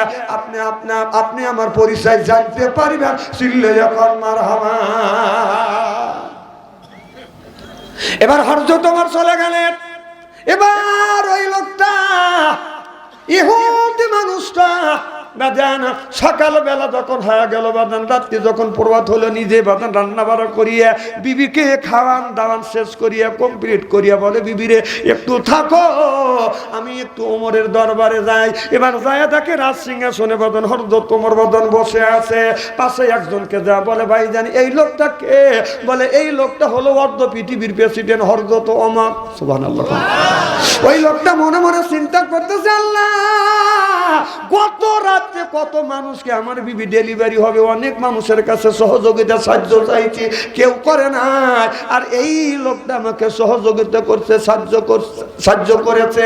আপনি আমার পরিচয় জানতে পারবেন। সিল্লাকাল মারহামা। এবার হযরত ওমর চলে গেলেন। এবার ওই লোকটা ইহুদি মানুষটা বাজান সকালবেলা যখন হয়ে গেল, বাজান রাত্রি যখন প্রভাত হলো, নিজে বাজান রান্না বাড়া করিয়া বিবিকে খাওয়ান দাওয়ান শেষ করিয়া কমপ্লিট করিয়া বলে বিবি রে একটু থাকো, আমি একটু ওমরের দরবারে যাই। এবার যায় দেখে রাজ সিংহাসনে বাজান হযরত ওমর বাজান বসে আছে, পাশে একজনকে যা বলে ভাইজান এই লোকটা কে, বলে এই লোকটা হলো অর্ধ পৃথিবীর প্রেসিডেন্ট হযরত ওমর। সুবহানাল্লাহ। ওই লোকটা মনে মনে চিন্তা করতেছে আল্লাহ গত রাতে কত মানুষকে আমার বিবি ডেলিভারি হবে, অনেক মানুষের কাছে সহযোগিতা সাহায্য চাইছি, কেউ করে না, আর এই লোকটা আমাকে সহযোগিতা করছে, সাহায্য করেছে।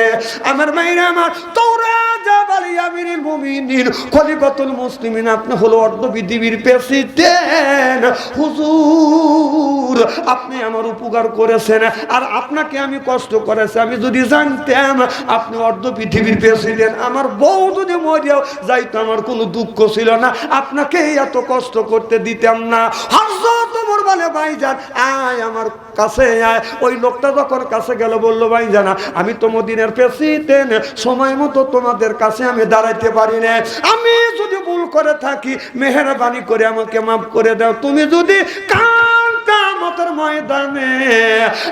আমার মায়েরা আমার তোরা যা বলি আমিরুল মুমিনিন খলিফাতুল মুসলিমিন, আপনি হলো অর্ধ পৃথিবীর প্রেসিডেন্ট, হুজুর আপনি আমার উপকার করেছেন, আর আপনাকে আমি কষ্ট করেছি, আমি যদি জানতাম আপনি অর্ধ পৃথিবীর প্রেসিডেন্ট, আমার বউ যদি মরিয়াও যাইতো আমার কোনো দুঃখ ছিল না, আপনাকে এত কষ্ট করতে দিতাম না। হযরত ওমর বলে ভাইজান আয় আমার কাছে আয়। ওই লোকটা যখন কাছে গেল বলল ভাইজান আমি তো মদিনার প্রেসিডেন্ট, সময় মতো তোমাদের কাছে আমি দাঁড়াইতে পারি না, আমি যদি ভুল করে থাকি মেহেরবানি করে আমাকে মাফ করে দাও। তুমি যদি কিয়ামতের ময়দানে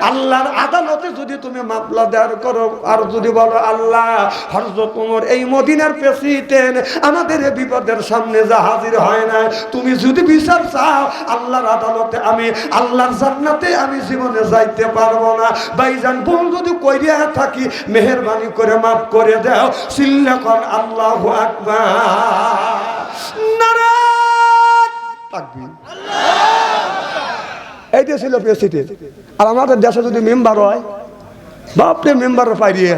আল্লাহর আদালতে যদি তুমি মামলা দায়ের করো আর যদি বলো আল্লাহ হযরত ওমর এই মদিনার প্রেসিডেন্ট আমাদের এই বিপদের সামনে যা হাজির হয় না, তুমি যদি বিচার চাও আল্লাহর আদালতে, আমি আল্লাহর জান্নাতে আমি জীবনে যাইতে পারবো না। ভাইজান ভুল যদি কইরা থাকি মেহেরবানি করে মাফ করে দাও। সিল্লাকাল আল্লাহু আকবার। নারে তাকবীর। এইটা ছিল প্রেসিডেন্ট। আর আমাদের দেশে যদি মেম্বার হয় বাপরে মেম্বার পাইয়ে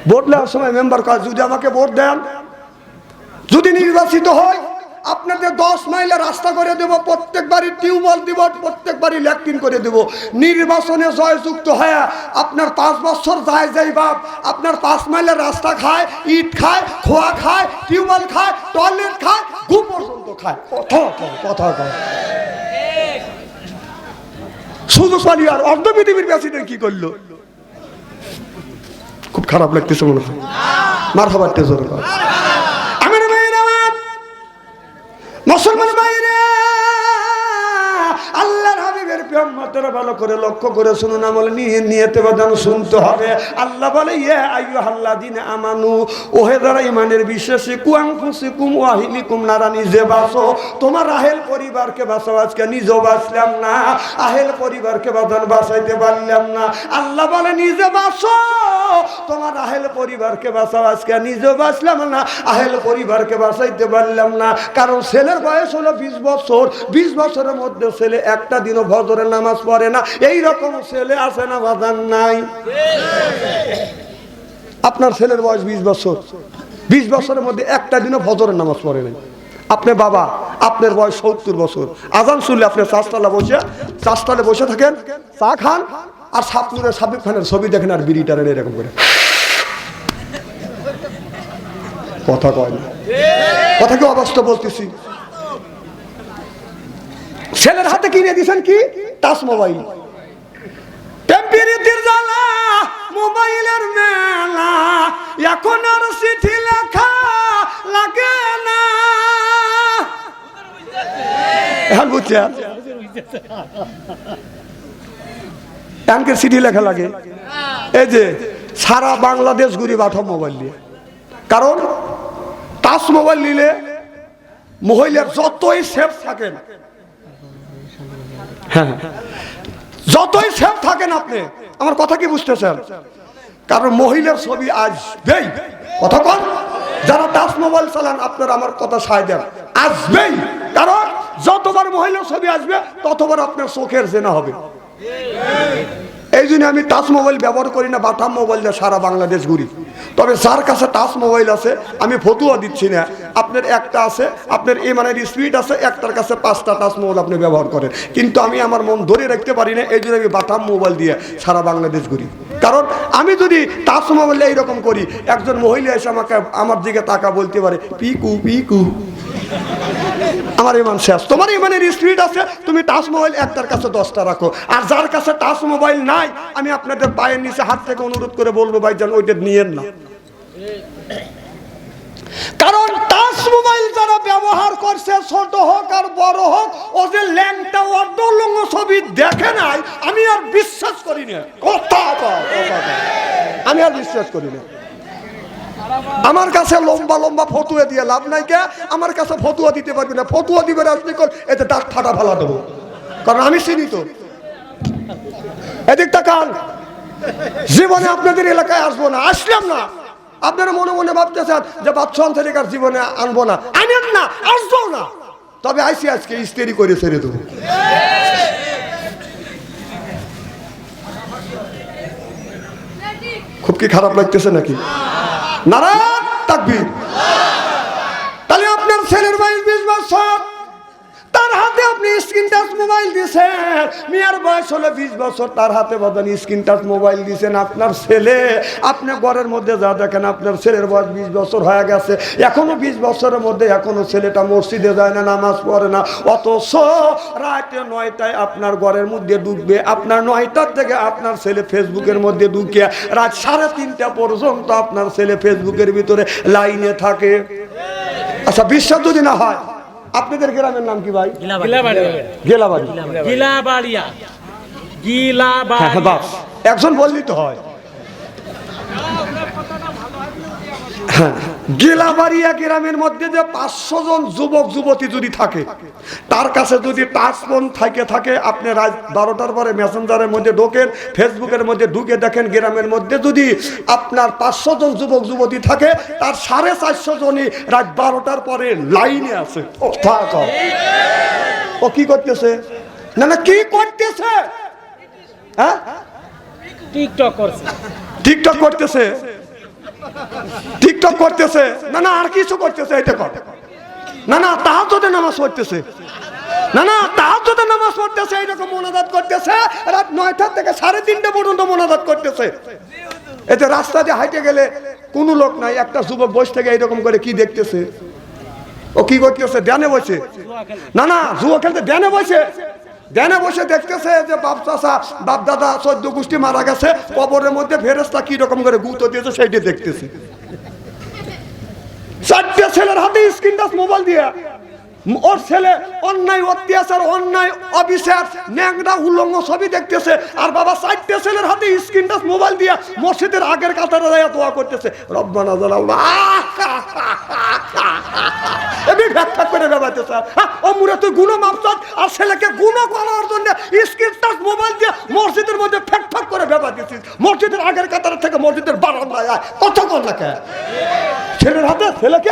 ভোট নেওয়ার সময় মেম্বার কাজ যদি আমাকে ভোট দেন, যদি নির্বাচিত হয় আপনাদের 10 মাইলে রাস্তা করে দেব, প্রত্যেক বাড়ি টিউবওয়েল দিব, প্রত্যেক বাড়ি ল্যাট্রিন করে দেব। নির্বাচনে জয়যুক্ত হয়ে আপনার 5 বছর যায় যাই বাপ, আপনার 5 মাইলের রাস্তা খায়, ইট খায়, খোয়া খায়, টিউবওয়েল খায়, টয়লেট খায়, গু পর্যন্ত খায়। কথা কয় শুধু পালি। আর অর্ধ পৃথিবীর প্রেসিডেন্ট কি করলো? খুব খারাপ লাগতেছে মনে হয়। মারহাবাতে জোরে কর। আমার ভাইরা, আমার মুসলমান ভাইরা, আল্লাহর হাবিবের প্রেমতরা ভালো করে লক্ষ্য করে শুনুন, আমল নিয়তে বাদান শুনতে হবে। আল্লাহ বলে ইয়া আইয়ুহাল্লাযিনা আমানু, ওহে যারা ঈমানের বিশ্বাসী, কু আনফুসিকুম ওয়া আহলিকুম নারা, নিজে বাঁচো, তোমার আহেল পরিবারকে বাঁচাও। আজকে নিজেও বাঁচলাম না, আহেল পরিবারকে বাঁচান বাঁচাইতে পারলাম না। আল্লাহ বলে নিজে বাঁচো, তোমার আহেল পরিবারকে বাঁচাও। আজকে নিজেও বাঁচলাম না, আহেল পরিবারকে বাঁচাইতে পারলাম না। কারণ ছেলের বয়স হলো 20 বছর, 20 বছরের মধ্যে ছেলে একটা দিনও ফজরের নামাজ পড়ে না। এই রকম ছেলে আছে না বাজান? নাই। আপনার ছেলের বয়স 20 বছর, 20 বছরের মধ্যে একটা দিনও ফজরের নামাজ পড়ে নাই। আপনি বাবা, আপনার বয়স 70 বছর, আজান শুনলে আপনি চাষতলে বসে থাকেন, চা খান, আর সাপনুরের সাবিব খানের ছবি দেখেন, আর বিড়ি টানেন এরকম করে। কথা কয় না, কথা কি অবাস্তব বলতেছি? ছেলের হাতে কিনে দিয়েছেন কি? Touch mobile. টেম্পিরিতির জ্বালা, মোবাইলের মেলা, এখন আর চিঠি লেখা লাগে না। এখন বুঝছেন? এমনকি চিঠি লেখা লাগে। এই যে সারা বাংলাদেশ ঘুরি পাঠাও মোবাইল দিয়ে। কারণ টাচ মোবাইল নিলে মহিলার যতই সেফ থাকেন, হ্যাঁ যতই সেফ থাকেন আপনি, আমার কথা কি বুঝতেছেন? কারণ মহিলার ছবি আসবেই। কথা কন, যারা টাচ মোবাইল চালান আপনারা আমার কথা সায় দেন, আসবেই। কারণ যতবার মহিলার ছবি আসবে ততবার আপনার চোখের জেনা হবে। এই জন্য আমি টাচ মোবাইল ব্যবহার করি না, বাটাম মোবাইল দিয়ে সারা বাংলাদেশ ঘুরি। তবে যার কাছে টাচ মোবাইল আছে, আমি ফতুয়া দিচ্ছি না, আপনার একটা আছে, আপনার ঈমানের স্পিড আছে, একটার কাছে 5টা টাচ মোবাইল আপনি ব্যবহার করেন, কিন্তু আমি আমার মন ধরে রাখতে পারি না। এই জন্য আমি বাটাম মোবাইল দিয়ে সারা বাংলাদেশ ঘুরি। কারণ আমি যদি টাচ মোবাইলে এইরকম করি, একজন মহিলা এসে আমাকে আমার দিকে তাকা বলতে পারে, পিকু পিকু, আমার ইমান শেষ। তোমার ইমানের স্পিড আছে, তুমি টাচ মোবাইল একটার কাছে 10টা রাখো। আর যার কাছে টাচ মোবাইল নাই, আমি আপনাদের পায়ের নিচে হাত থেকে অনুরোধ করে বলবো, ভাইজান ওইটা নিয়েন না। কারণ টাচ মোবাইল যারা ব্যবহার করছে, ছোট হোক আর বড় হোক, ও যে ল্যাংটা অর্ধলঙ্গ ছবি দেখে নাই, আমি আর বিশ্বাস করি না। আমি আর বিশ্বাস করি না। আমার কাছে লম্বা লম্বা ফতুয়া দিয়ে লাভ নাই। কে আমার কাছে ফতুয়া দিতে পারবি না? ফতুয়া দিবে রাজনীতি কর, এতে দাঁত ফাটা ফেলা দেবো, কারণ আমি চিনি তো। এদিকটা কান, জীবনে আপনাদের এলাকায় আসবো না, আসলাম না। আপনারা মনে মনে ভাবতেছেন যে বাচ্চা অন্তরিকার জীবনে আনবো না, আনেন না, আসবো না। তবে আইসি আজকে ইস্তেরি করে ছেড়ে দেবো। খুব কি খারাপ লাগতেছে নাকি? নারায়ণ তাকবীর। তাহলে আপনার ছেলের বয়স 20 বছর, তার হাতে আপনি স্ক্রিন টাচ মোবাইল দিয়েছেন। মেয়ের বয়স হলো 20 বছর, তার হাতে বলেন স্ক্রিন টাচ মোবাইল দিয়েছেন। আপনার ছেলে, আপনি ঘরের মধ্যে যা দেখেন, আপনার ছেলের বয়স 20 বছর হয়ে গেছে, এখনো 20 বছরের মধ্যে এখনো ছেলেটা মসজিদে যায় না, নামাজ পড়ে না। অথচ রাতে 9টায় আপনার ঘরের মধ্যে ঢুকবে, আপনার 9টার থেকে আপনার ছেলে ফেসবুকের মধ্যে ঢুকে রাত 3:30 পর্যন্ত আপনার ছেলে ফেসবুকের ভিতরে লাইনে থাকে। আচ্ছা, বিশ্বাস যদি না হয়, আপনাদের গ্রামের নাম কি ভাই? একজন বললি তো হয়। গেলাবাড়িয়া গ্রামের মধ্যে যে 500 জন যুবক যুবতী যদি থাকে, তার কাছে যদি টাচ ফোন থাকে, আপনি রাত 12টার পরে মেসেঞ্জারের মধ্যে ঢোকেন, ফেসবুকের মধ্যে ঢুকে দেখেন, গ্রামের মধ্যে যদি আপনার 500 জন যুবক যুবতী থাকে, তার 450 জনই রাত 12টার পরে লাইনে আছে। ও কি করতেছে? না কি করতেছে? হ্যাঁ, টিকটক করতেছে। না আর কিছু করতেছে। এটা কর, না না তাহাজ্জুদে নামাজ পড়তেছে, না না তাহাজ্জুদে নামাজ পড়তেছে, এইরকম মোনাজাত করতেছে, রাত 9টা থেকে 3:30 পর্যন্ত মোনাজাত করতেছে। এতে রাস্তা দিয়ে হাইটে গেলে কোনো লোক নাই, একটা যুবক বসে থেকে এইরকম করে কি দেখতেছে, ও কি করতেছে, ধ্যানে বসে, না না জুয়া খেলতে ধ্যানে বসে, ধ্যানে বসে দেখতেছে যে বাপ চাচা বাপ দাদা 14 গোষ্ঠী মারা গেছে, কবরের মধ্যে ফেরেশতা কি রকম করে গুঁতো দিয়েছে সেইটা দেখতেছে। 4টে ছেলের হাতে স্ক্রিন টাচ মোবাইল দিয়ে ওর ছেলে অন্যায় অত্যাচার অন্যায় অবিচার ন্যাংরা উলঙ্গ ছবি দেখতেছে, আর বাবা 4টে ছেলের হাতে স্ক্রিন টাচ মোবাইল দিয়ে মসজিদের আগের কাতারে দাঁড়িয়ে দোয়া করতেছে, রব্বানা জালাল্লাহ এমনি ব্যাখ্যা করে বেড়াতেছে। ও মুরে তুই গুনাহ মাফ চাস, আর ছেলেকে গুনাহ করার জন্য স্ক্রিন টাচ মোবাইল দিয়ে মসজিদের মধ্যে ফেক ফেক করে বেড়াতেছিস, মসজিদের আগের কাতার থেকে মসজিদের বারান্দায় আয়, কথা কর না কেন? ছেলের হাতে ছেলেকে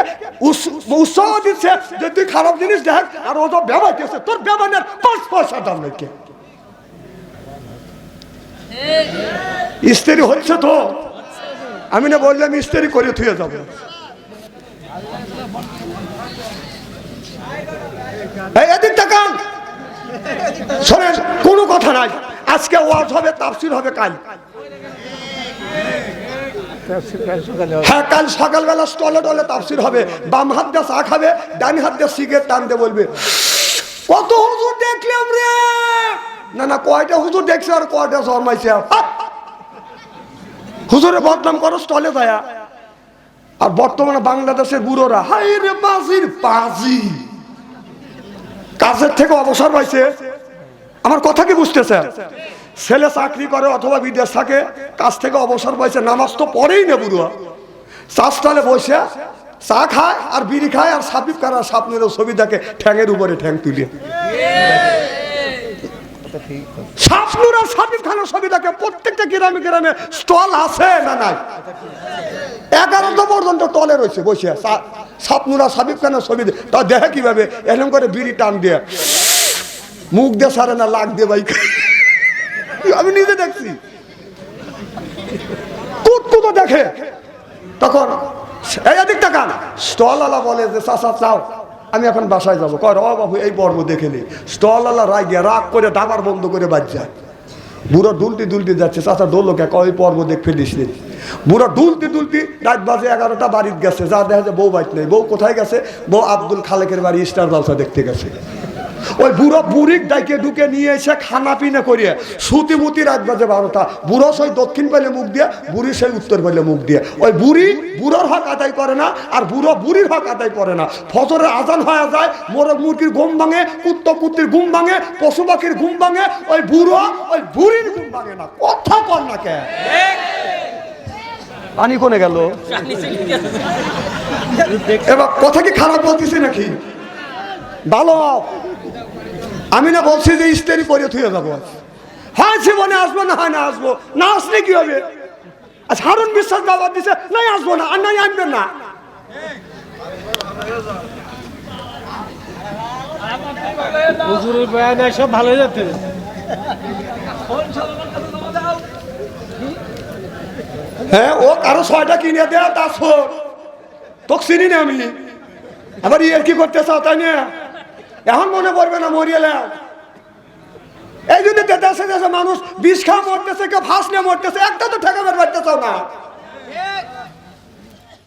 উৎসাহ দিচ্ছে যে তুই খারাপ জিনিস দেখ, আর ও তো ব্যবহারছে, তোর ব্যবহারের 5 পয়সা দাম নেই। স্ত্রী হচ্ছে তো, আমি না বললাম স্ত্রী করে থুয়ে যাবো। এদিক তাকান, শোনেন কোনো কথা নাই, আজকে ওয়াজ হবে, তাফসীর হবে কাল। হ্যাঁ কাল সকালবেলা স্টলে টলে তাফসীর হবে, বাম হাত দিয়ে চা খাবে, ডান হাত দিয়ে সিগারেট টানতে বলবে। কত হুজুর দেখলাম রে, না না কয়টা হুজুর দেখছে আর কয়টা জন্মাইছে, হুজুরে বদনাম করো স্টলে যায়। আর বর্তমানে বাংলাদেশের বুড়োরা হাই রে বাজির বাজি, কাজের থেকে অবসর পাইছে। আমার কথা কি বুঝতেছে? ছেলে চাকরি করে অথবা বিদেশ থাকে, কাজ থেকে অবসর পাইছে, নামাজ তো পড়েই না বুড়ো, চা স্টলে বসে চা খায় আর বিড়ি খায়, আর সাবিব কারা স্বপ্নের ছবি দেখে ঠ্যাঙের উপরে ঠ্যাং তুলে, স্বপ্নুর আর সাবিব খানের ছবি দেখে। প্রত্যেকটা গ্রামে গ্রামে স্টল আছে না নাই? 11টা পর্যন্ত টলে রয়েছে বসে স্বপ্নুর আর সাবিব খানের ছবি, তা দেখে কিভাবে এরকম করে বিড়ি টান দিয়ে মুখ দিয়ে সারে না, লাগ দিয়ে ভাই, আমি নিজে দেখছি, কুতকুতো দেখে। তখন এদিক তাকান, স্টল আলা বলে যে চাচা চাও আমি এখন বাসায় যাবো, কয় র বাবু এই পর্ব দেখে নি। স্টল আলা রাগ করে দাবার বন্ধ করে বাজ যায়, বুড়ো দুলতি দুলতি যাচ্ছে, চাচা দোলোকে কয় পর্ব দেখ ফেলিস নি। বুড়ো দুলতি দুলতি রাত বাজে 11টা, বাড়িতে গেছে, যা দেখা যায় বউ বাড়িতে নেই। বউ কোথায় গেছে? বউ আব্দুল খালেকের বাড়ি স্টার জলসা দেখতে গেছে। ওই বুড়ো বুড়িক ডাইকে ঢুকে নিয়ে এসে খানা পিনা করিয়ে সুতি মুতি রাত বাজে 12টা, বুড়ো সেই দক্ষিণ পাইলে মুখ দিয়ে, বুড়ি সেই উত্তর পাইলে মুখ দিয়ে। ওই বুড়ি বুড়োর হক আদায় করে না, আর বুড়ো বুড়ির হক আদায় করে না। ফজরের আজান হয়ে যায়, মোরগ মুরগির ঘুম ভাঙে, কুত্তো কুত্তির ঘুম ভাঙে, পশু পাখির ঘুম ভাঙে, ওই বুড়ো ওই বুড়ির ঘুম ভাঙে না। কথা কর না কে? পানি কোনে গেল? এবার কথা কি খারাপ বলতেছি নাকি? ভালো, আমি না বলছি যে স্ত্রী করে থুয়ে যাবো, হয় জীবনে আসবো না হয় না আসবো, না আসলে কি হবে? আচ্ছা হারুন বিশ্বাস দাওয়াত দিছে, নাই আসবো না, আর নাই আনবেন না। হুজুরের বয়ান সব ভালো যাচ্ছে। হ্যাঁ ও কারো 6টা কিনে দেয়া, তা তোকে চিনি না আমি, আবার ইয়ে কি করতে চাও তাই না? এখন মনে পড়বে না মরিয়ালাম? এই জন্য দেশে দেশে মানুষ বিষ খাওয়া মরতেছে, কেউ ফাঁস নিয়ে মরতেছে, একটা তো ঠেকাবার পারতে চাও না।